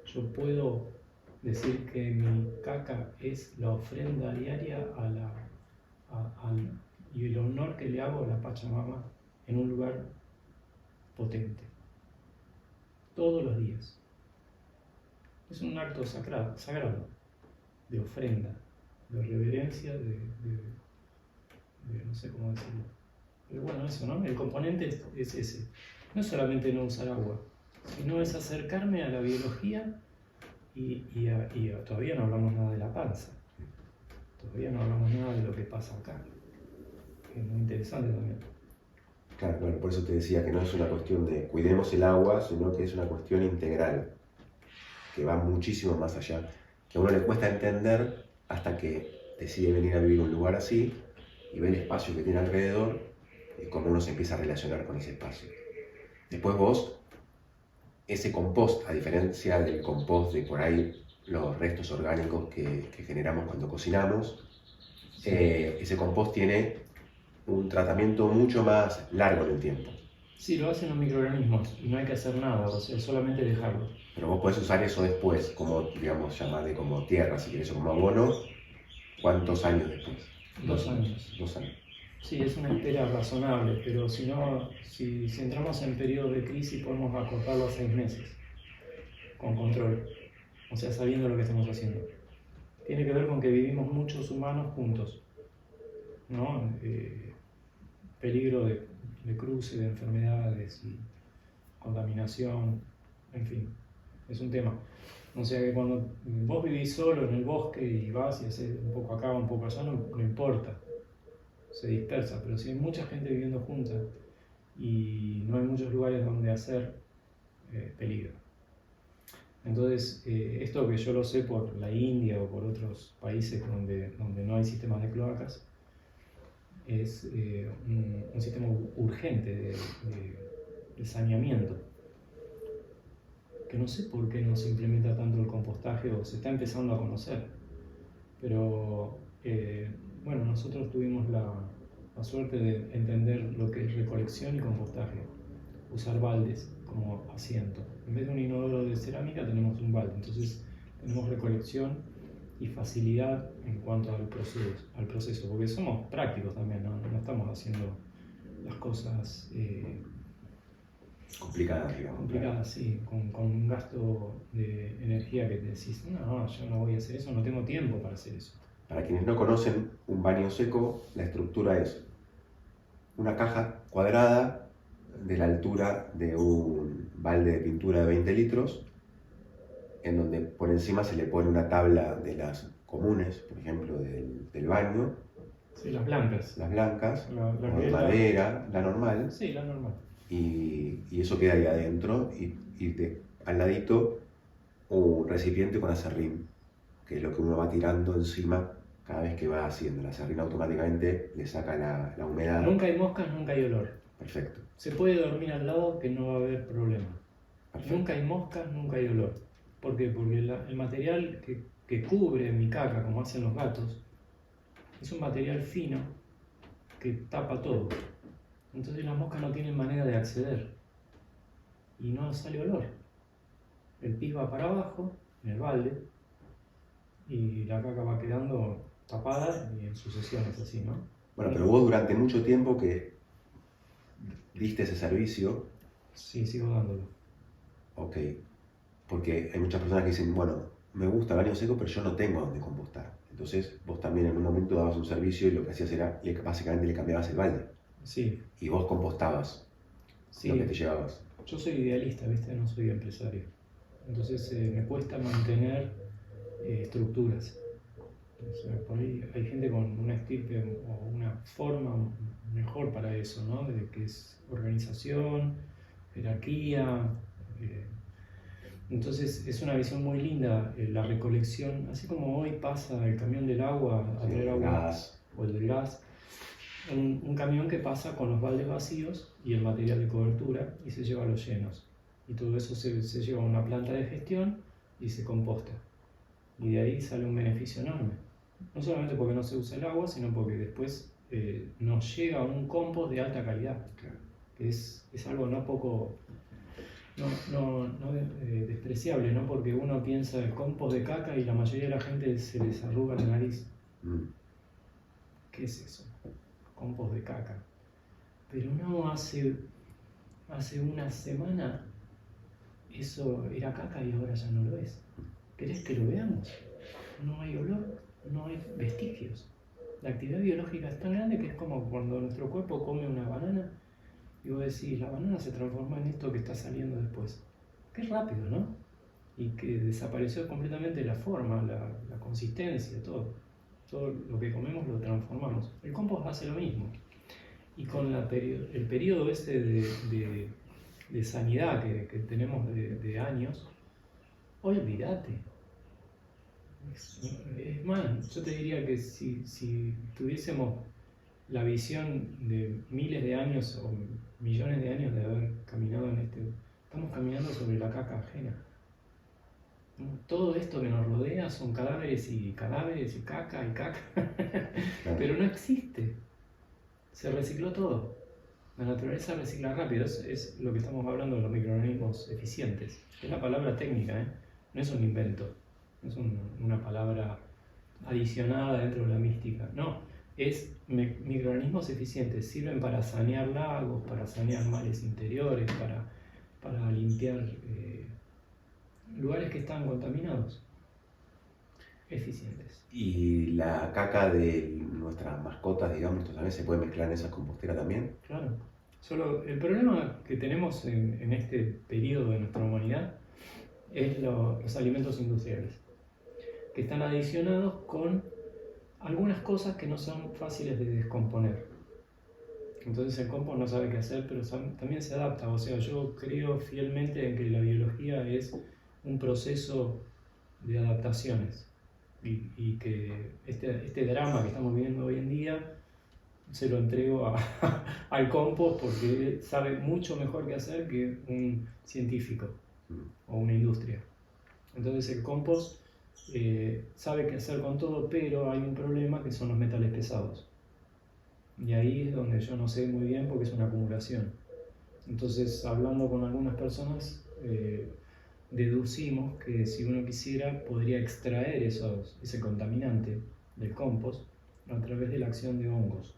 Yo puedo decir que mi caca es la ofrenda diaria y el honor que le hago a la Pachamama en un lugar potente. Todos los días. Es un acto sagrado, de ofrenda, de reverencia, de no sé cómo decirlo. Pero bueno, eso, ¿no? El componente es ese. No es solamente no usar agua, sino es acercarme a la biología y todavía no hablamos nada de la panza. Todavía no hablamos nada de lo que pasa acá. Que es muy interesante también. Claro, bueno, por eso te decía que no es una cuestión de cuidemos el agua, sino que es una cuestión integral, que va muchísimo más allá, que a uno le cuesta entender hasta que decide venir a vivir en un lugar así y ve el espacio que tiene alrededor y cómo uno se empieza a relacionar con ese espacio. Después vos, ese compost, a diferencia del compost de por ahí los restos orgánicos que generamos cuando cocinamos, Sí. Ese compost tiene un tratamiento mucho más largo en el tiempo. Sí, lo hacen los microorganismos y no hay que hacer nada, o sea, solamente dejarlo. Pero vos podés usar eso después, como, digamos, llamarle como tierra, si querés, o como abono. ¿Cuántos años después? 2 años. 2 años. Sí, es una espera razonable, pero si no, si entramos en periodo de crisis podemos acortarlo a 6 meses, con control, o sea, sabiendo lo que estamos haciendo. Tiene que ver con que vivimos muchos humanos juntos, ¿no? Peligro de cruce, de enfermedades y contaminación, en fin, es un tema. O sea que cuando vos vivís solo en el bosque y vas y haces un poco acá, un poco allá, no importa, se dispersa, pero si hay mucha gente viviendo junta y no hay muchos lugares donde hacer, peligro. Entonces, esto que yo lo sé por la India o por otros países donde no hay sistemas de cloacas, es un sistema urgente de saneamiento, que no sé por qué no se implementa tanto el compostaje o se está empezando a conocer, pero bueno, nosotros tuvimos la suerte de entender lo que es recolección y compostaje, usar baldes como asiento. En vez de un inodoro de cerámica tenemos un balde, entonces tenemos recolección y facilidad en cuanto al proceso, porque somos prácticos también, no estamos haciendo las cosas complicadas, digamos. complicadas, sí, con un gasto de energía que te decís, no, yo no voy a hacer eso, no tengo tiempo para hacer eso. Para quienes no conocen un baño seco, la estructura es una caja cuadrada de la altura de un balde de pintura de 20 litros, en donde por encima se le pone una tabla de las comunes, por ejemplo, del baño. Sí, las blancas. Las blancas, La o de que es madera, la normal. Sí, la normal. Y eso queda ahí adentro y al ladito un recipiente con aserrín, que es lo que uno va tirando encima cada vez que va haciendo. El aserrín automáticamente le saca la humedad. Nunca hay moscas, nunca hay olor. Perfecto. Se puede dormir al lado que no va a haber problema. Perfecto. Nunca hay moscas, nunca hay olor. ¿Por qué? Porque el material que cubre mi caca, como hacen los gatos, es un material fino que tapa todo. Entonces las moscas no tienen manera de acceder y no sale olor. El pis va para abajo, en el balde, y la caca va quedando tapada y en sucesiones así, ¿no? Bueno, pero vos durante mucho tiempo que diste ese servicio, Sí, sigo dándolo. ok, porque hay muchas personas que dicen, bueno, me gusta el baño seco, pero yo no tengo donde compostar. Entonces vos también en un momento dabas un servicio y lo que hacías era, básicamente le cambiabas el balde. Sí, Y vos compostabas sí. lo que te llevabas. Yo soy idealista, ¿viste? No soy empresario. Entonces me cuesta mantener estructuras. O sea, por ahí hay gente con una estirpe o una forma mejor para eso, ¿no? De que es organización, jerarquía. Entonces es una visión muy linda la recolección, así como hoy pasa el camión del agua a traer agua Gas. o el del gas. Un camión que pasa con los baldes vacíos y el material de cobertura y se lleva los llenos. y todo eso se lleva a una planta de gestión y se composta. Y de ahí sale un beneficio enorme. No solamente porque no se usa el agua, sino porque después nos llega un compost de alta calidad, Claro. que es algo no poco despreciable, ¿no? Porque uno piensa el compost de caca y la mayoría de la gente se les arruga la nariz. ¿Qué es eso? Compost de caca. Pero no, hace una semana eso era caca y ahora ya no lo es. ¿Querés que lo veamos? No hay olor, no hay vestigios. La actividad biológica es tan grande que es como cuando nuestro cuerpo come una banana y vos decís, la banana se transformó en esto que está saliendo después. Qué rápido, ¿no? Y que desapareció completamente la forma, la consistencia, todo. Todo lo que comemos lo transformamos. El compost hace lo mismo. Y con el periodo ese de sanidad que tenemos de años, olvídate. Es más, yo te diría que si tuviésemos la visión de miles de años o millones de años de haber caminado estamos caminando sobre la caca ajena. Todo esto que nos rodea son cadáveres y caca y caca, pero no existe. Se recicló todo. La naturaleza recicla rápido, es lo que estamos hablando de los microorganismos eficientes. Es la palabra técnica, no es un invento, no es una palabra adicionada dentro de la mística. No, es microorganismos eficientes, sirven para sanear lagos, para sanear mares interiores, para limpiar lugares que están contaminados. Eficientes. ¿Y la caca de nuestras mascotas, digamos, también se puede mezclar en esas composteras también? Claro. Solo el problema que tenemos en este periodo de nuestra humanidad es los alimentos industriales, que están adicionados con algunas cosas que no son fáciles de descomponer. Entonces el compost no sabe qué hacer, pero también se adapta. O sea, yo creo fielmente en que la biología es un proceso de adaptaciones y que este drama que estamos viviendo hoy en día se lo entrego al compost porque sabe mucho mejor qué hacer que un científico o una industria. Entonces el compost sabe qué hacer con todo, pero hay un problema que son los metales pesados. Y ahí es donde yo no sé muy bien porque es una acumulación. Entonces, hablando con algunas personas, deducimos que si uno quisiera podría extraer ese contaminante del compost a través de la acción de hongos.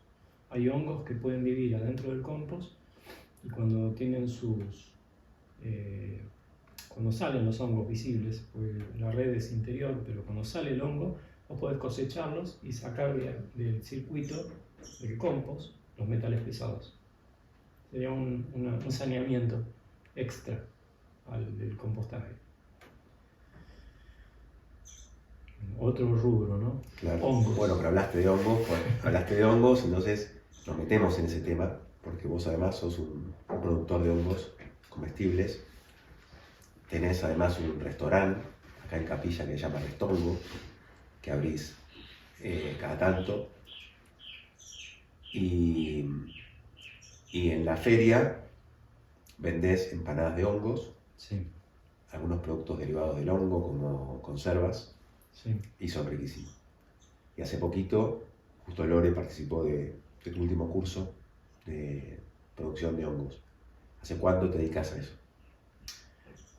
Hay hongos que pueden vivir adentro del compost y cuando tienen cuando salen los hongos visibles, porque la red es interior, pero cuando sale el hongo, vos podés cosecharlos y sacar del circuito del compost los metales pesados. Sería un saneamiento extra del compostaje. Otro rubro, ¿no? Claro. Hongos. Bueno, pero hablaste de hongos, entonces nos metemos en ese tema, porque vos además sos un productor de hongos comestibles. Tenés además un restaurante acá en Capilla que se llama Restongo, que abrís cada tanto. Y en la feria vendés empanadas de hongos, Sí. algunos productos derivados del hongo como conservas, Sí. y son riquísimos. Y hace poquito, justo Lore participó de tu último curso de producción de hongos. ¿Hace cuánto te dedicas a eso?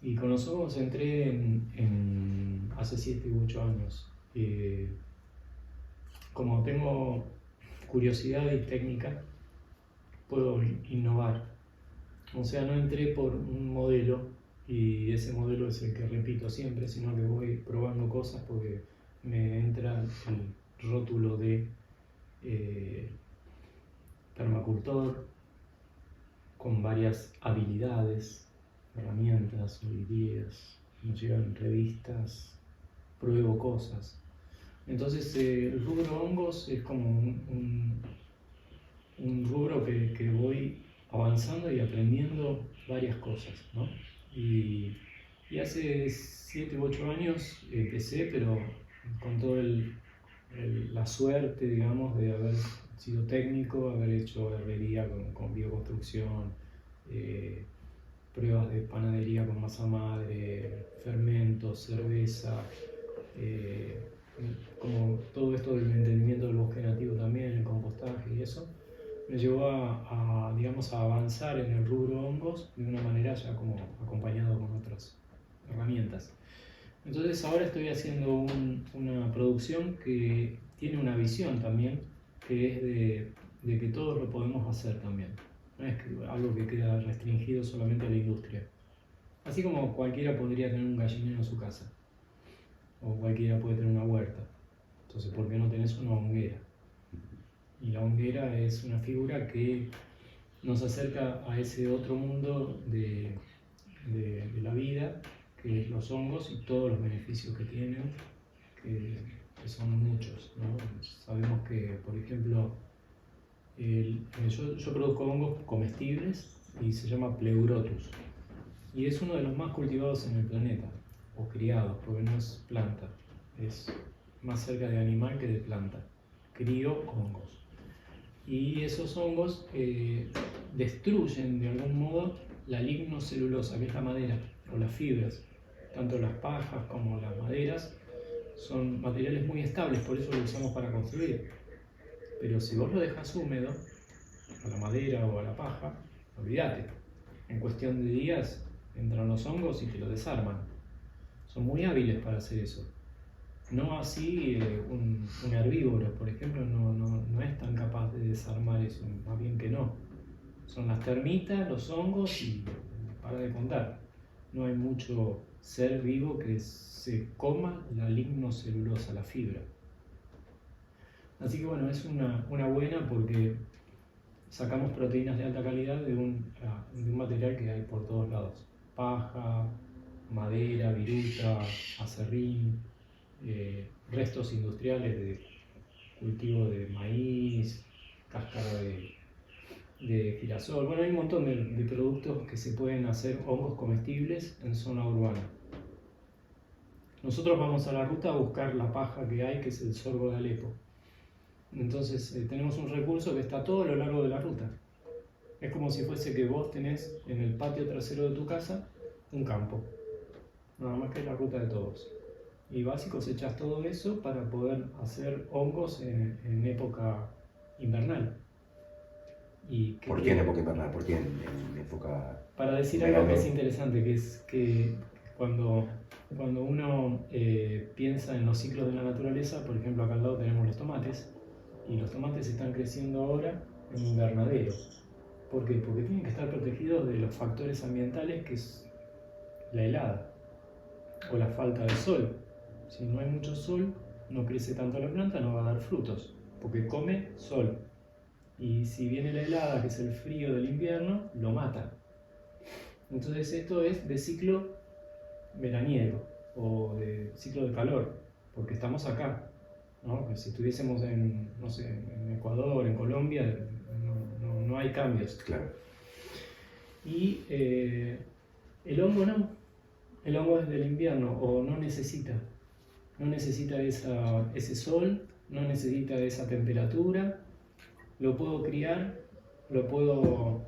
Y con los hongos entré hace 7 u 8 años. Como tengo curiosidad y técnica, puedo innovar. O sea, no entré por un modelo y ese modelo es el que repito siempre, sino que voy probando cosas porque me entra el rótulo de permacultor con varias habilidades, herramientas o ideas, nos llegan revistas, pruebo cosas. Entonces el rubro hongos es como un rubro que voy avanzando y aprendiendo varias cosas, ¿no? Y hace 7 u 8 años empecé, pero con toda la suerte, digamos, de haber sido técnico, haber hecho herrería con bioconstrucción, pruebas de panadería con masa madre, fermentos, cerveza, como todo esto del entendimiento del bosque nativo también, el compostaje y eso, me llevó digamos, a avanzar en el rubro hongos de una manera ya como acompañado con otras herramientas. Entonces ahora estoy haciendo una producción que tiene una visión también, que es de que todos lo podemos hacer también. No es algo que queda restringido solamente a la industria. Así como cualquiera podría tener un gallinero en su casa, o cualquiera puede tener una huerta. Entonces, ¿por qué no tenés una honguera? Y la honguera es una figura que nos acerca a ese otro mundo de la vida, que es los hongos y todos los beneficios que tienen, que son muchos, ¿no? Sabemos que, por ejemplo, yo produzco hongos comestibles y se llama Pleurotus. Y es uno de los más cultivados en el planeta, o criados, porque no es planta, es más cerca de animal que de planta. Crío hongos. Y esos hongos destruyen de algún modo la lignocelulosa, que es la madera, o las fibras. Tanto las pajas como las maderas son materiales muy estables, por eso lo usamos para construir. Pero si vos lo dejas húmedo, a la madera o a la paja, olvídate. En cuestión de días entran los hongos y te lo desarman. Son muy hábiles para hacer eso. No así un herbívoro, por ejemplo, no es tan capaz de desarmar eso, más bien que no. Son las termitas, los hongos y para de contar. No hay mucho ser vivo que se coma la lignocelulosa, la fibra. Así que bueno, es una buena porque sacamos proteínas de alta calidad de un material que hay por todos lados. Paja, madera, viruta, acerrín, restos industriales de cultivo de maíz, cáscara de girasol. Bueno, hay un montón de productos que se pueden hacer hongos comestibles en zona urbana. Nosotros vamos a la ruta a buscar la paja que hay, que es el sorgo de Alepo. Entonces tenemos un recurso que está todo a lo largo de la ruta. Es como si fuese que vos tenés en el patio trasero de tu casa un campo. Nada más que es la ruta de todos. Y vas y cosechas todo eso para poder hacer hongos en época invernal. ¿Por qué en época invernal? ¿Por qué en época...? Para decir algo que es interesante, que es que cuando uno piensa en los ciclos de la naturaleza, por ejemplo acá al lado tenemos los tomates, y los tomates están creciendo ahora en invernadero. ¿Por qué? Porque tienen que estar protegidos de los factores ambientales, que es la helada o la falta de sol. Si no hay mucho sol, no crece tanto la planta, no va a dar frutos, porque come sol. Y si viene la helada, que es el frío del invierno, lo mata. Entonces esto es de ciclo veraniego o de ciclo de calor, porque estamos acá, ¿no? Si estuviésemos en, no sé, en Ecuador, en Colombia, no hay cambios. Claro. Y el hongo no. El hongo es del invierno, o no necesita ese sol, no necesita esa temperatura. Lo puedo criar, lo puedo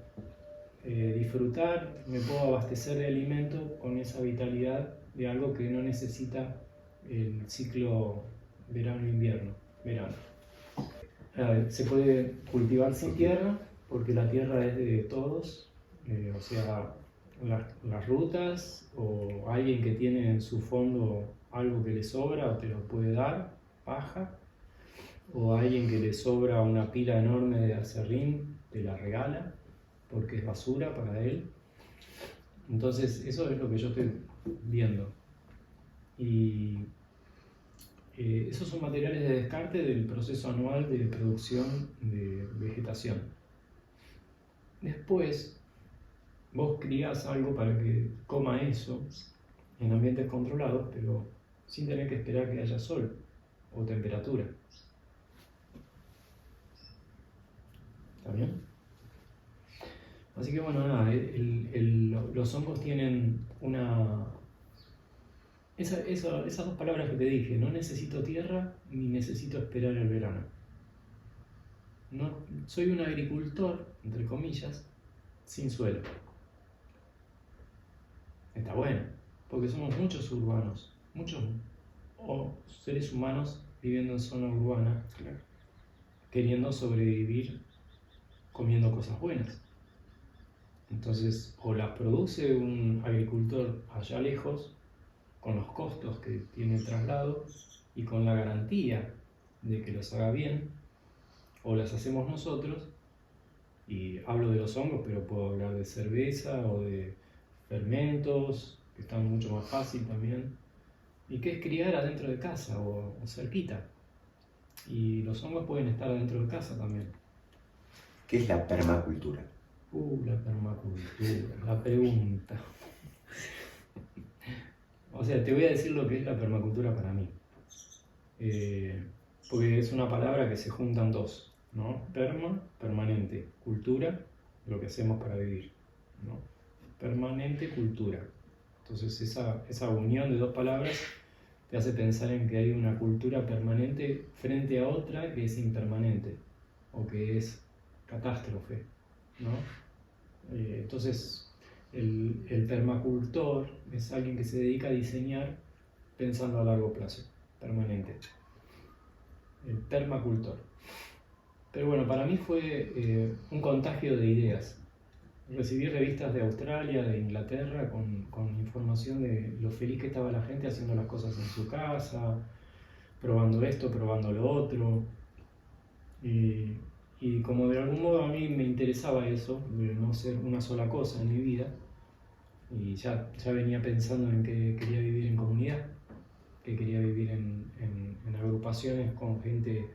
disfrutar, me puedo abastecer de alimento con esa vitalidad de algo que no necesita el ciclo verano-invierno. Se puede cultivar sin tierra, porque la tierra es de todos, o sea, las rutas o alguien que tiene en su fondo algo que le sobra o te lo puede dar, paja, o alguien que le sobra una pila enorme de acerrín, te la regala porque es basura para él. Entonces eso es lo que yo estoy viendo. Y esos son materiales de descarte del proceso anual de producción de vegetación. Después, vos crías algo para que coma eso en ambientes controlados, pero sin tener que esperar que haya sol o temperatura. ¿Está bien? Así que bueno, nada, los hongos tienen esas dos palabras que te dije: no necesito tierra ni necesito esperar el verano. No, soy un agricultor, entre comillas, sin suelo. está bueno, porque somos muchos urbanos, muchos seres humanos viviendo en zona urbana, Claro. queriendo sobrevivir comiendo cosas buenas. Entonces, o las produce un agricultor allá lejos, con los costos que tiene el traslado y con la garantía de que los haga bien, o las hacemos nosotros, y hablo de los hongos, pero puedo hablar de cerveza o de fermentos, que están mucho más fácil también, y que es criar adentro de casa o cerquita. Y los hongos pueden estar adentro de casa también. ¿Qué es la permacultura? La permacultura, la pregunta. O sea, te voy a decir lo que es la permacultura para mí. Porque es una palabra que se juntan dos, ¿no? Perma, permanente, cultura, lo que hacemos para vivir, ¿no? Permanente cultura. Entonces esa unión de dos palabras te hace pensar en que hay una cultura permanente frente a otra que es impermanente o que es catástrofe, ¿no? Entonces el permacultor es alguien que se dedica a diseñar pensando a largo plazo, permanente. El permacultor. Pero bueno, para mí fue un contagio de ideas. Recibí revistas de Australia, de Inglaterra, con información de lo feliz que estaba la gente haciendo las cosas en su casa, probando esto, probando lo otro. Y como de algún modo a mí me interesaba eso, de no ser una sola cosa en mi vida, y ya venía pensando en que quería vivir en comunidad, que quería vivir en agrupaciones con gente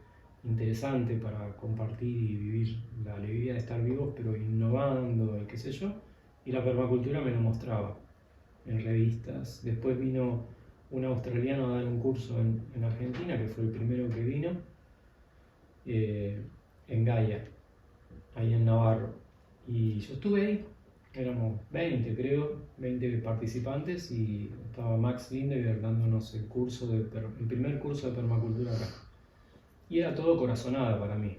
interesante para compartir y vivir la alegría de estar vivos, pero innovando y qué sé yo, y la permacultura me lo mostraba en revistas. Después vino un australiano a dar un curso en Argentina, que fue el primero que vino, en Gaia, ahí en Navarro, y yo estuve ahí, éramos 20 creo, 20 participantes, y estaba Max Lindeberg dándonos el primer curso de permacultura acá. Y era todo corazonada para mí,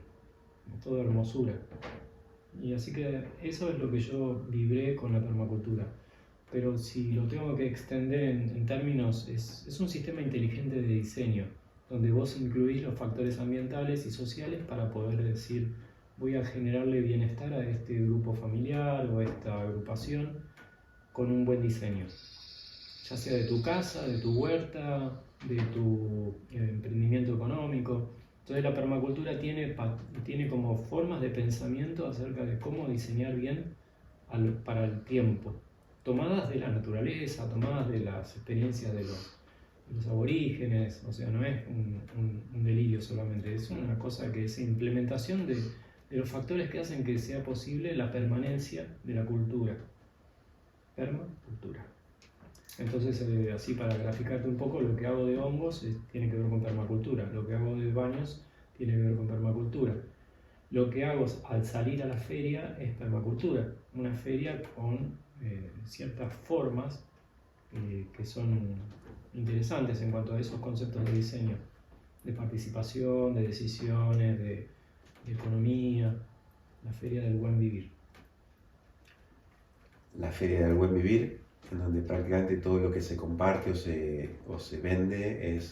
todo hermosura. Y así que eso es lo que yo vibré con la permacultura. Pero si lo tengo que extender en términos, es un sistema inteligente de diseño, donde vos incluís los factores ambientales y sociales para poder decir, voy a generarle bienestar a este grupo familiar o a esta agrupación con un buen diseño. Ya sea de tu casa, de tu huerta, de tu emprendimiento económico. Entonces la permacultura tiene como formas de pensamiento acerca de cómo diseñar bien para el tiempo, tomadas de la naturaleza, tomadas de las experiencias de los aborígenes. O sea, no es un delirio solamente, es una cosa que es implementación de los factores que hacen que sea posible la permanencia de la cultura. Permacultura. Entonces, así para graficarte un poco, lo que hago de hongos tiene que ver con permacultura, lo que hago de baños tiene que ver con permacultura. Lo que hago al salir a la feria es permacultura, una feria con ciertas formas que son interesantes en cuanto a esos conceptos de diseño, de participación, de decisiones, de economía, la feria del buen vivir. La feria del buen vivir, en donde prácticamente todo lo que se comparte o se vende es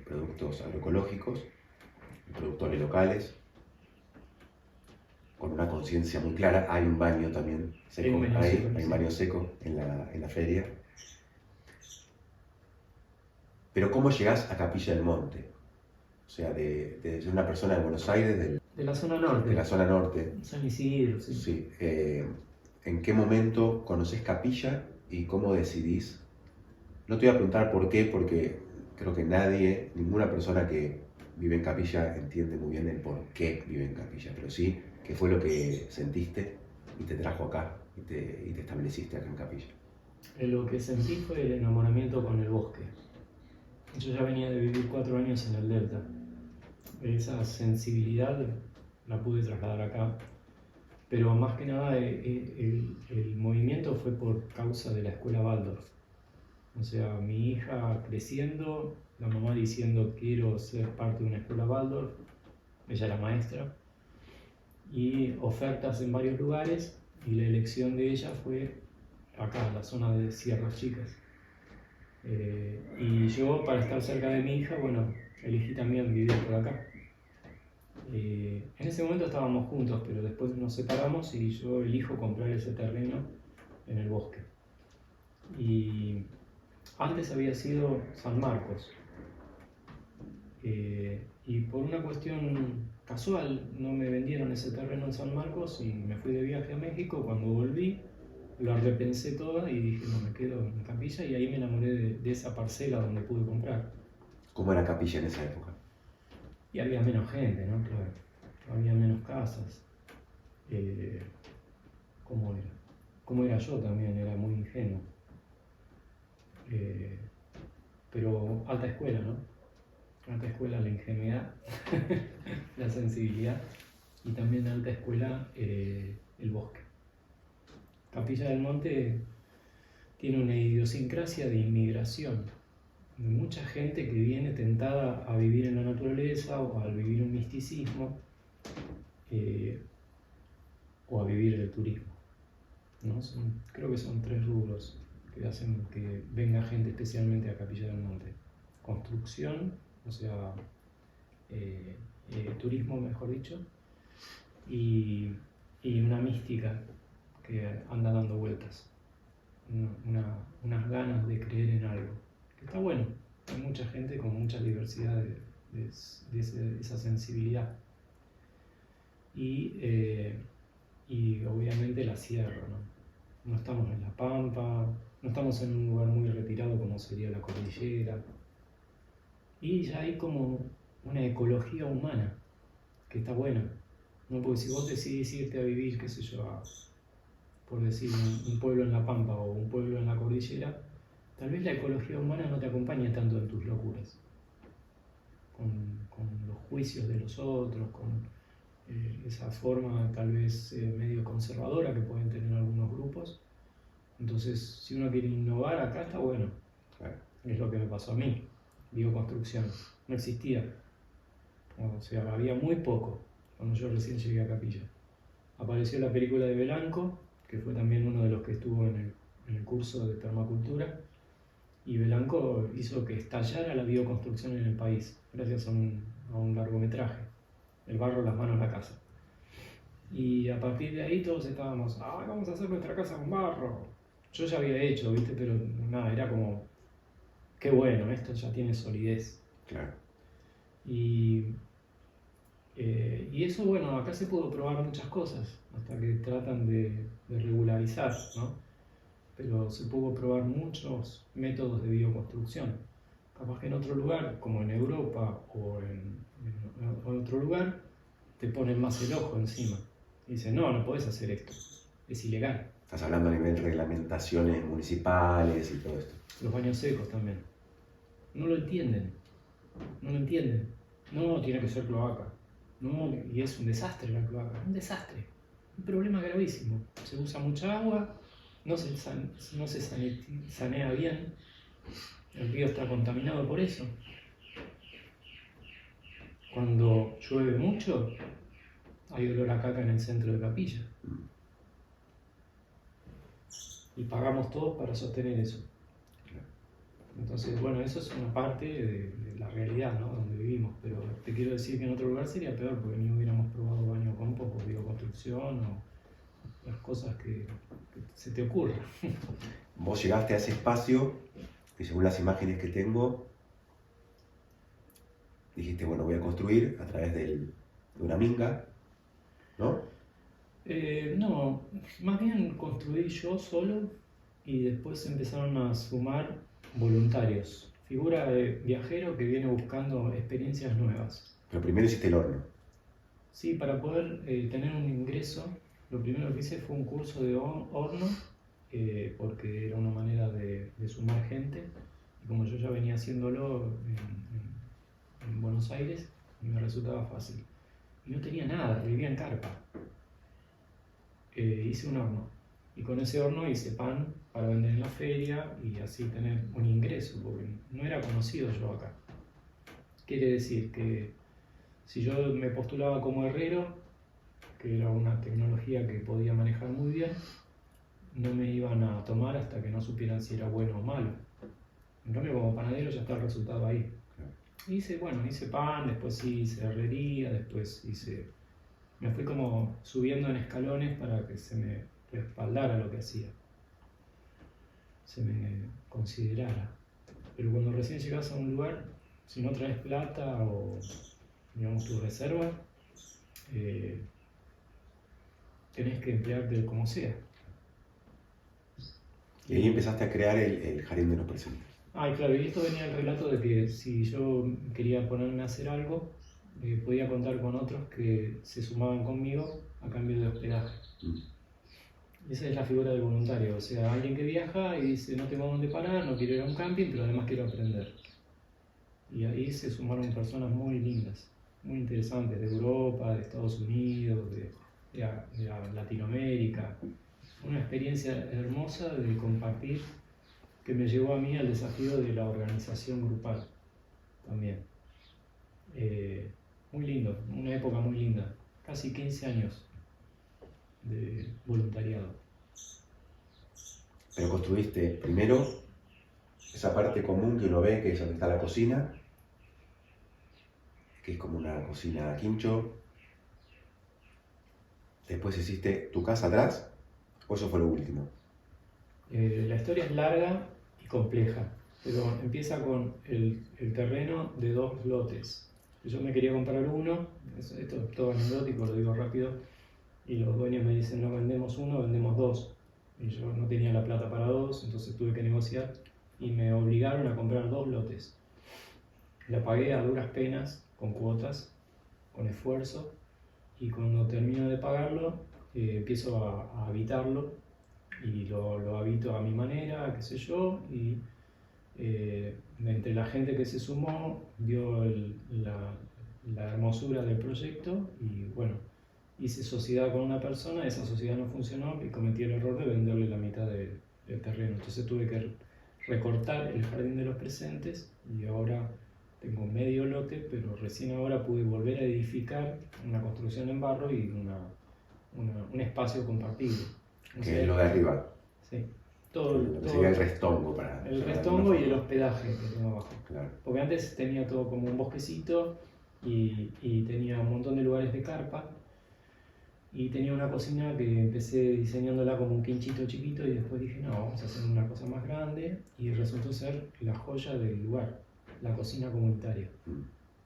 productos agroecológicos, productores locales, con una conciencia muy clara. Hay un baño también seco, hay un baño seco en la feria. Pero ¿cómo llegás a Capilla del Monte? O sea, de una persona de Buenos Aires, de la zona norte. De la zona norte. San Isidro, sí. Sí. ¿En qué momento conoces Capilla y cómo decidís? No te voy a preguntar por qué, porque creo que ninguna persona que vive en Capilla entiende muy bien el por qué vive en Capilla, pero sí qué fue lo que sentiste y te trajo acá y te estableciste acá en Capilla. Lo que sentí fue el enamoramiento con el bosque. Yo ya venía de vivir 4 años en el Delta. Esa sensibilidad la pude trasladar acá, pero más que nada el movimiento fue por causa de la escuela Waldorf. O sea, mi hija creciendo, la mamá diciendo quiero ser parte de una escuela Waldorf, ella era maestra, y ofertas en varios lugares, y la elección de ella fue acá, en la zona de Sierras Chicas. Y yo, para estar cerca de mi hija, bueno, elegí también vivir por acá. En ese momento estábamos juntos, pero después nos separamos y yo elijo comprar ese terreno en el bosque. Y antes había sido San Marcos. Y por una cuestión casual no me vendieron ese terreno en San Marcos y me fui de viaje a México. Cuando volví lo repensé todo y dije, no, me quedo en Capilla, y ahí me enamoré de esa parcela donde pude comprar. ¿Cómo era Capilla en esa época? Y había menos gente, ¿no? Claro. Había menos casas. ¿Cómo era? ¿Cómo era yo también? Era muy ingenuo. Pero alta escuela, ¿no? Alta escuela la ingenuidad, la sensibilidad, y también alta escuela el bosque. Capilla del Monte tiene una idiosincrasia de inmigración, de mucha gente que viene tentada a vivir en la naturaleza o a vivir un misticismo o a vivir el turismo, ¿no? Creo que son 3 rubros que hacen que venga gente especialmente a Capilla del Monte: construcción, o sea, turismo, mejor dicho, y una mística que anda dando vueltas, unas ganas de creer en algo, que está bueno. Hay mucha gente con mucha diversidad de esa sensibilidad. Y obviamente la sierra, ¿no? No estamos en la Pampa, no estamos en un lugar muy retirado como sería la cordillera. Y ya hay como una ecología humana que está buena, ¿no? Porque si vos decidís irte a vivir, qué sé yo, por decir un pueblo en la Pampa o un pueblo en la cordillera, tal vez la ecología humana no te acompañe tanto en tus locuras, con los juicios de los otros, con esa forma tal vez medio conservadora que pueden tener algunos grupos. Entonces, si uno quiere innovar, acá está bueno. Claro. Es lo que me pasó a mí. Bioconstrucción no existía, o sea, había muy poco cuando yo recién llegué a Capilla. Apareció la película de Belanco, que fue también uno de los que estuvo en el curso de permacultura, y Belanco hizo que estallara la bioconstrucción en el país gracias a un largometraje, El barro, las manos, la casa. Y a partir de ahí todos estábamos, vamos a hacer nuestra casa con barro. Yo ya había hecho, ¿viste? Pero nada, era como, qué bueno, esto ya tiene solidez. Claro. Y eso, bueno, acá se pudo probar muchas cosas, hasta que tratan de regularizar, ¿no? Pero se pudo probar muchos métodos de bioconstrucción. Capaz que en otro lugar, como en Europa o en otro lugar, te ponen más el ojo encima. Y dicen, no podés hacer esto, es ilegal. Estás hablando a nivel de reglamentaciones municipales y todo esto. Los baños secos también. No lo entienden. No, tiene que ser cloaca. No, y es un desastre la cloaca, un desastre. Un problema gravísimo. Se usa mucha agua, no se sanea bien, el río está contaminado por eso. Cuando llueve mucho, hay olor a caca en el centro de Capilla. Y pagamos todos para sostener eso. Entonces, bueno, eso es una parte de la realidad, ¿no? Donde vivimos, pero te quiero decir que en otro lugar sería peor, porque ni hubiéramos probado baño compost o bioconstrucción o las cosas que se te ocurran. Vos llegaste a ese espacio y según las imágenes que tengo, dijiste, bueno, voy a construir a través de una minga, ¿no? No, más bien construí yo solo y después empezaron a sumar voluntarios, figura de viajero que viene buscando experiencias nuevas. Pero primero hiciste el horno. Sí, para poder tener un ingreso, lo primero que hice fue un curso de horno, porque era una manera de sumar gente, y como yo ya venía haciéndolo en Buenos Aires, me resultaba fácil. Y no tenía nada, vivía en carpa. Hice un horno, y con ese horno hice pan para vender en la feria y así tener un ingreso, porque no era conocido yo acá. Quiere decir que si yo me postulaba como herrero, que era una tecnología que podía manejar muy bien, no me iban a tomar hasta que no supieran si era bueno o malo. En cambio, como panadero ya está el resultado ahí. Hice pan, después hice herrería, después me fui como subiendo en escalones para que se me respaldara lo que hacía, se me considerara. Pero cuando recién llegas a un lugar, si no traes plata o, digamos, tu reserva, tenés que emplearte como sea. Y ahí empezaste a crear el Jardín de los Presentes. Claro, y esto venía el relato de que si yo quería ponerme a hacer algo, podía contar con otros que se sumaban conmigo a cambio de hospedaje. Esa es la figura del voluntario, o sea, alguien que viaja y dice no tengo dónde parar, no quiero ir a un camping, pero además quiero aprender. Y ahí se sumaron personas muy lindas, muy interesantes, de Europa, de Estados Unidos, de Latinoamérica. Una experiencia hermosa de compartir que me llevó a mí al desafío de la organización grupal también. Muy lindo, una época muy linda, casi 15 años de voluntariado. Pero construiste primero esa parte común que uno ve, que es donde está la cocina, que es como una cocina quincho. Después hiciste tu casa atrás, ¿o eso fue lo último? La historia es larga y compleja, pero empieza con el terreno de 2 lotes. Yo me quería comprar uno, esto es todo anecdótico, lo digo rápido, y los dueños me dicen no vendemos uno, vendemos 2. Y yo no tenía la plata para 2, entonces tuve que negociar y me obligaron a comprar 2 lotes. La pagué a duras penas, con cuotas, con esfuerzo, y cuando termino de pagarlo, empiezo a habitarlo, y lo habito a mi manera, qué sé yo, y entre la gente que se sumó, vio la hermosura del proyecto, y bueno, hice sociedad con una persona, esa sociedad no funcionó y cometí el error de venderle la mitad del terreno. Entonces tuve que recortar el Jardín de los Presentes y ahora tengo medio lote, pero recién ahora pude volver a edificar una construcción en barro y un espacio compartido. Que es lo de arriba. Sí. Lo que sería el restongo para... El restongo y el hospedaje que tengo abajo. Claro. Porque antes tenía todo como un bosquecito y tenía un montón de lugares de carpa. Y tenía una cocina que empecé diseñándola como un quinchito chiquito y después dije, no, vamos a hacer una cosa más grande, y resultó ser la joya del lugar, la cocina comunitaria,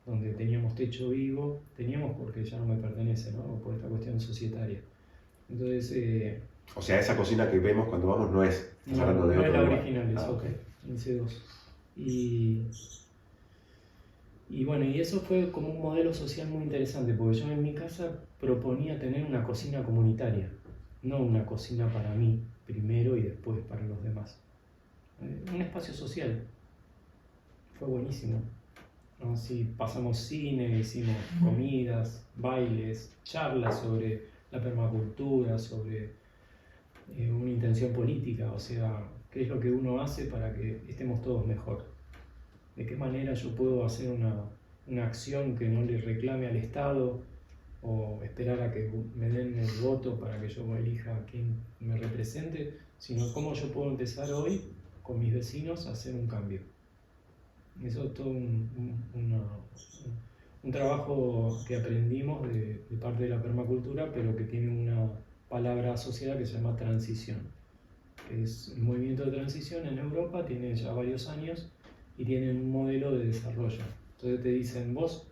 donde teníamos techo vivo, teníamos porque ya no me pertenece, ¿no? Por esta cuestión societaria. Entonces... o sea, esa cocina que vemos cuando vamos no es, no, hablando de no otro es la lugar. original, es otra, en C2. Y bueno, y eso fue como un modelo social muy interesante, porque yo en mi casa proponía tener una cocina comunitaria, no una cocina para mí primero y después para los demás. Un espacio social. Fue buenísimo. ¿No? Sí, pasamos cine, hicimos comidas, bailes, charlas sobre la permacultura, sobre una intención política, o sea, qué es lo que uno hace para que estemos todos mejor. ¿De qué manera yo puedo hacer una acción que no le reclame al Estado o esperar a que me den el voto para que yo elija a quien me represente, sino cómo yo puedo empezar hoy con mis vecinos a hacer un cambio? Eso es todo un trabajo que aprendimos de parte de la permacultura, pero que tiene una palabra asociada que se llama transición, que es el movimiento de transición en Europa, tiene ya varios años y tienen un modelo de desarrollo. Entonces te dicen, vos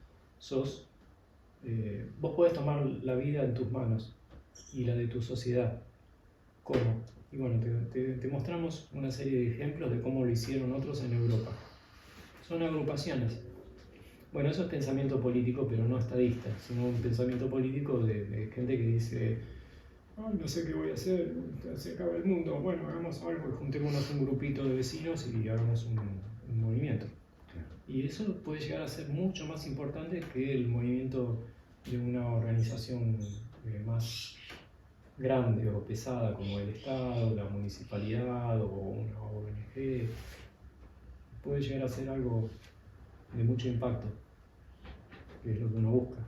podés tomar la vida en tus manos y la de tu sociedad. ¿Cómo? Y bueno, te mostramos una serie de ejemplos de cómo lo hicieron otros en Europa. Son agrupaciones. Bueno, eso es pensamiento político, pero no estadista, sino un pensamiento político de gente que dice, no sé qué voy a hacer, se acaba el mundo, bueno, hagamos algo, juntémonos un grupito de vecinos y hagamos un movimiento. Y eso puede llegar a ser mucho más importante que el movimiento de una organización más grande o pesada como el Estado, la municipalidad o una ONG. Puede llegar a ser algo de mucho impacto, que es lo que uno busca.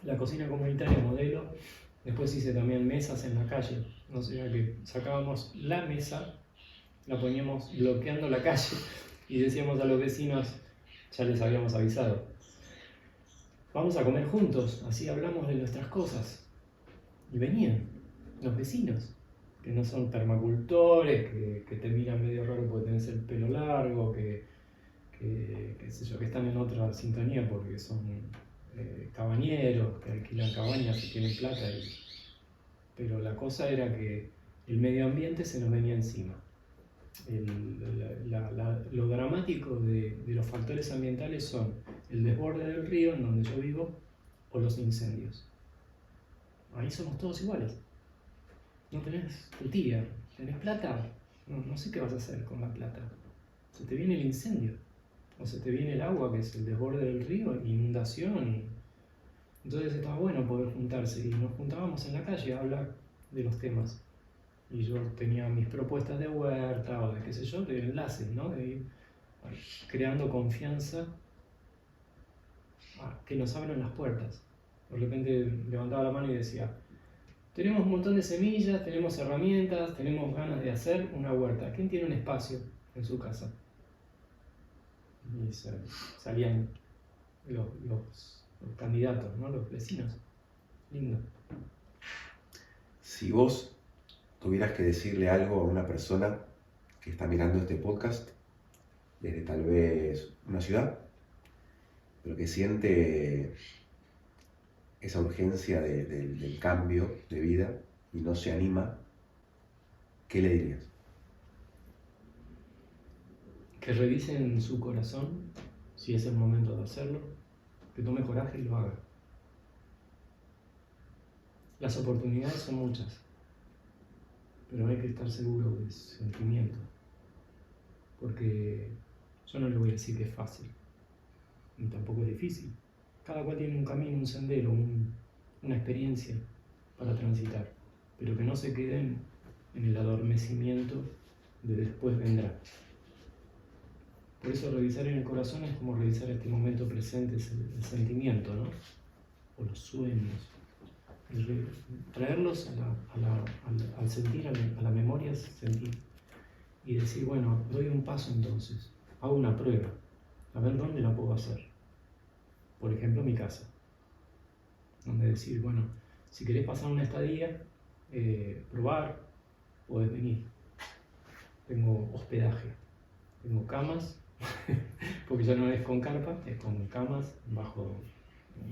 La cocina comunitaria modelo Después hice también mesas en la calle, o sea que sacábamos la mesa, la poníamos bloqueando la calle y decíamos a los vecinos, ya les habíamos avisado, vamos a comer juntos, así hablamos de nuestras cosas. Y venían los vecinos, que no son permacultores, que te miran medio raro porque tenés el pelo largo, que están en otra sintonía porque son cabañeros, que alquilan cabañas y tienen plata. Pero la cosa era que el medio ambiente se nos venía encima. Lo dramático de los factores ambientales son el desborde del río en donde yo vivo o los incendios. Ahí somos todos iguales. No tenés tu tía, tenés plata, no sé qué vas a hacer con la plata. Se te viene el incendio, o se te viene el agua, que es el desborde del río, inundación. Entonces estaba bueno poder juntarse y nos juntábamos en la calle a hablar de los temas. Y yo tenía mis propuestas de huerta o de qué sé yo, de enlaces, ¿no? De ir creando confianza que nos abran las puertas. De repente levantaba la mano y decía, tenemos un montón de semillas, tenemos herramientas, tenemos ganas de hacer una huerta. ¿Quién tiene un espacio en su casa? Y salían los candidatos, ¿no? Los vecinos. Lindo. Si vos tuvieras que decirle algo a una persona que está mirando este podcast desde tal vez una ciudad, pero que siente esa urgencia del cambio de vida y no se anima, ¿qué le dirías? Que revisen su corazón, si es el momento de hacerlo, que tome coraje y lo haga. Las oportunidades son muchas, pero hay que estar seguro del sentimiento, porque yo no le voy a decir que es fácil, ni tampoco es difícil. Cada cual tiene un camino, un sendero, una experiencia para transitar, pero que no se queden en el adormecimiento de después vendrá. Por eso revisar en el corazón es como revisar este momento presente, es el sentimiento, ¿no? O los sueños. Traerlos al sentir, a la memoria, sentir. Y decir, bueno, doy un paso entonces, hago una prueba, a ver dónde la puedo hacer. Por ejemplo, mi casa. Donde decir, bueno, si querés pasar una estadía, probar, podés venir. Tengo hospedaje, tengo camas, porque ya no es con carpa, es con camas bajo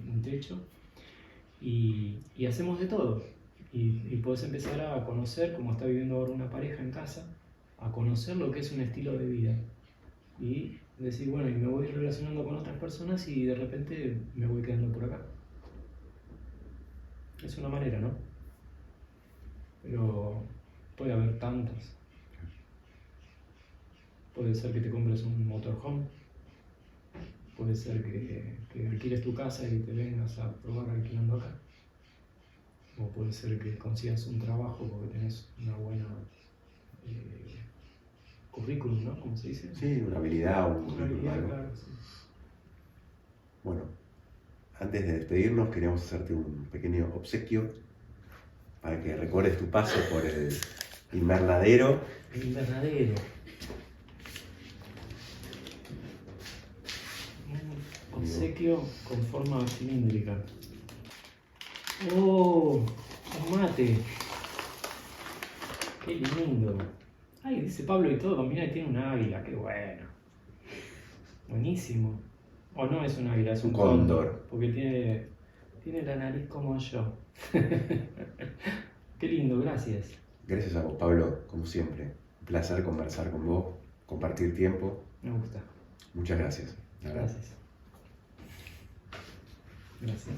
un techo. Y hacemos de todo. Y podés empezar a conocer, como está viviendo ahora una pareja en casa, a conocer lo que es un estilo de vida. Y decir, bueno, y me voy relacionando con otras personas y de repente me voy quedando por acá. Es una manera, ¿no? Pero puede haber tantas. Puede ser que te compres un motorhome. Puede ser que alquiles tu casa y te vengas a probar alquilando acá. O puede ser que consigas un trabajo porque tenés una buena currículum, ¿no? ¿Cómo se dice? Sí, una habilidad, Una habilidad, claro, sí. Bueno, antes de despedirnos queríamos hacerte un pequeño obsequio para que recuerdes tu paso por el invernadero. El invernadero. Un obsequio con forma cilíndrica. ¡Oh! Un mate. ¡Qué lindo! Ay, dice Pablo y todo, mira, tiene un águila, qué bueno. Buenísimo. O no es un águila, es un cóndor. Porque tiene la nariz como yo. Qué lindo, gracias. Gracias a vos, Pablo, como siempre. Un placer conversar con vos, compartir tiempo. Me gusta. Muchas gracias. Gracias. Gracias.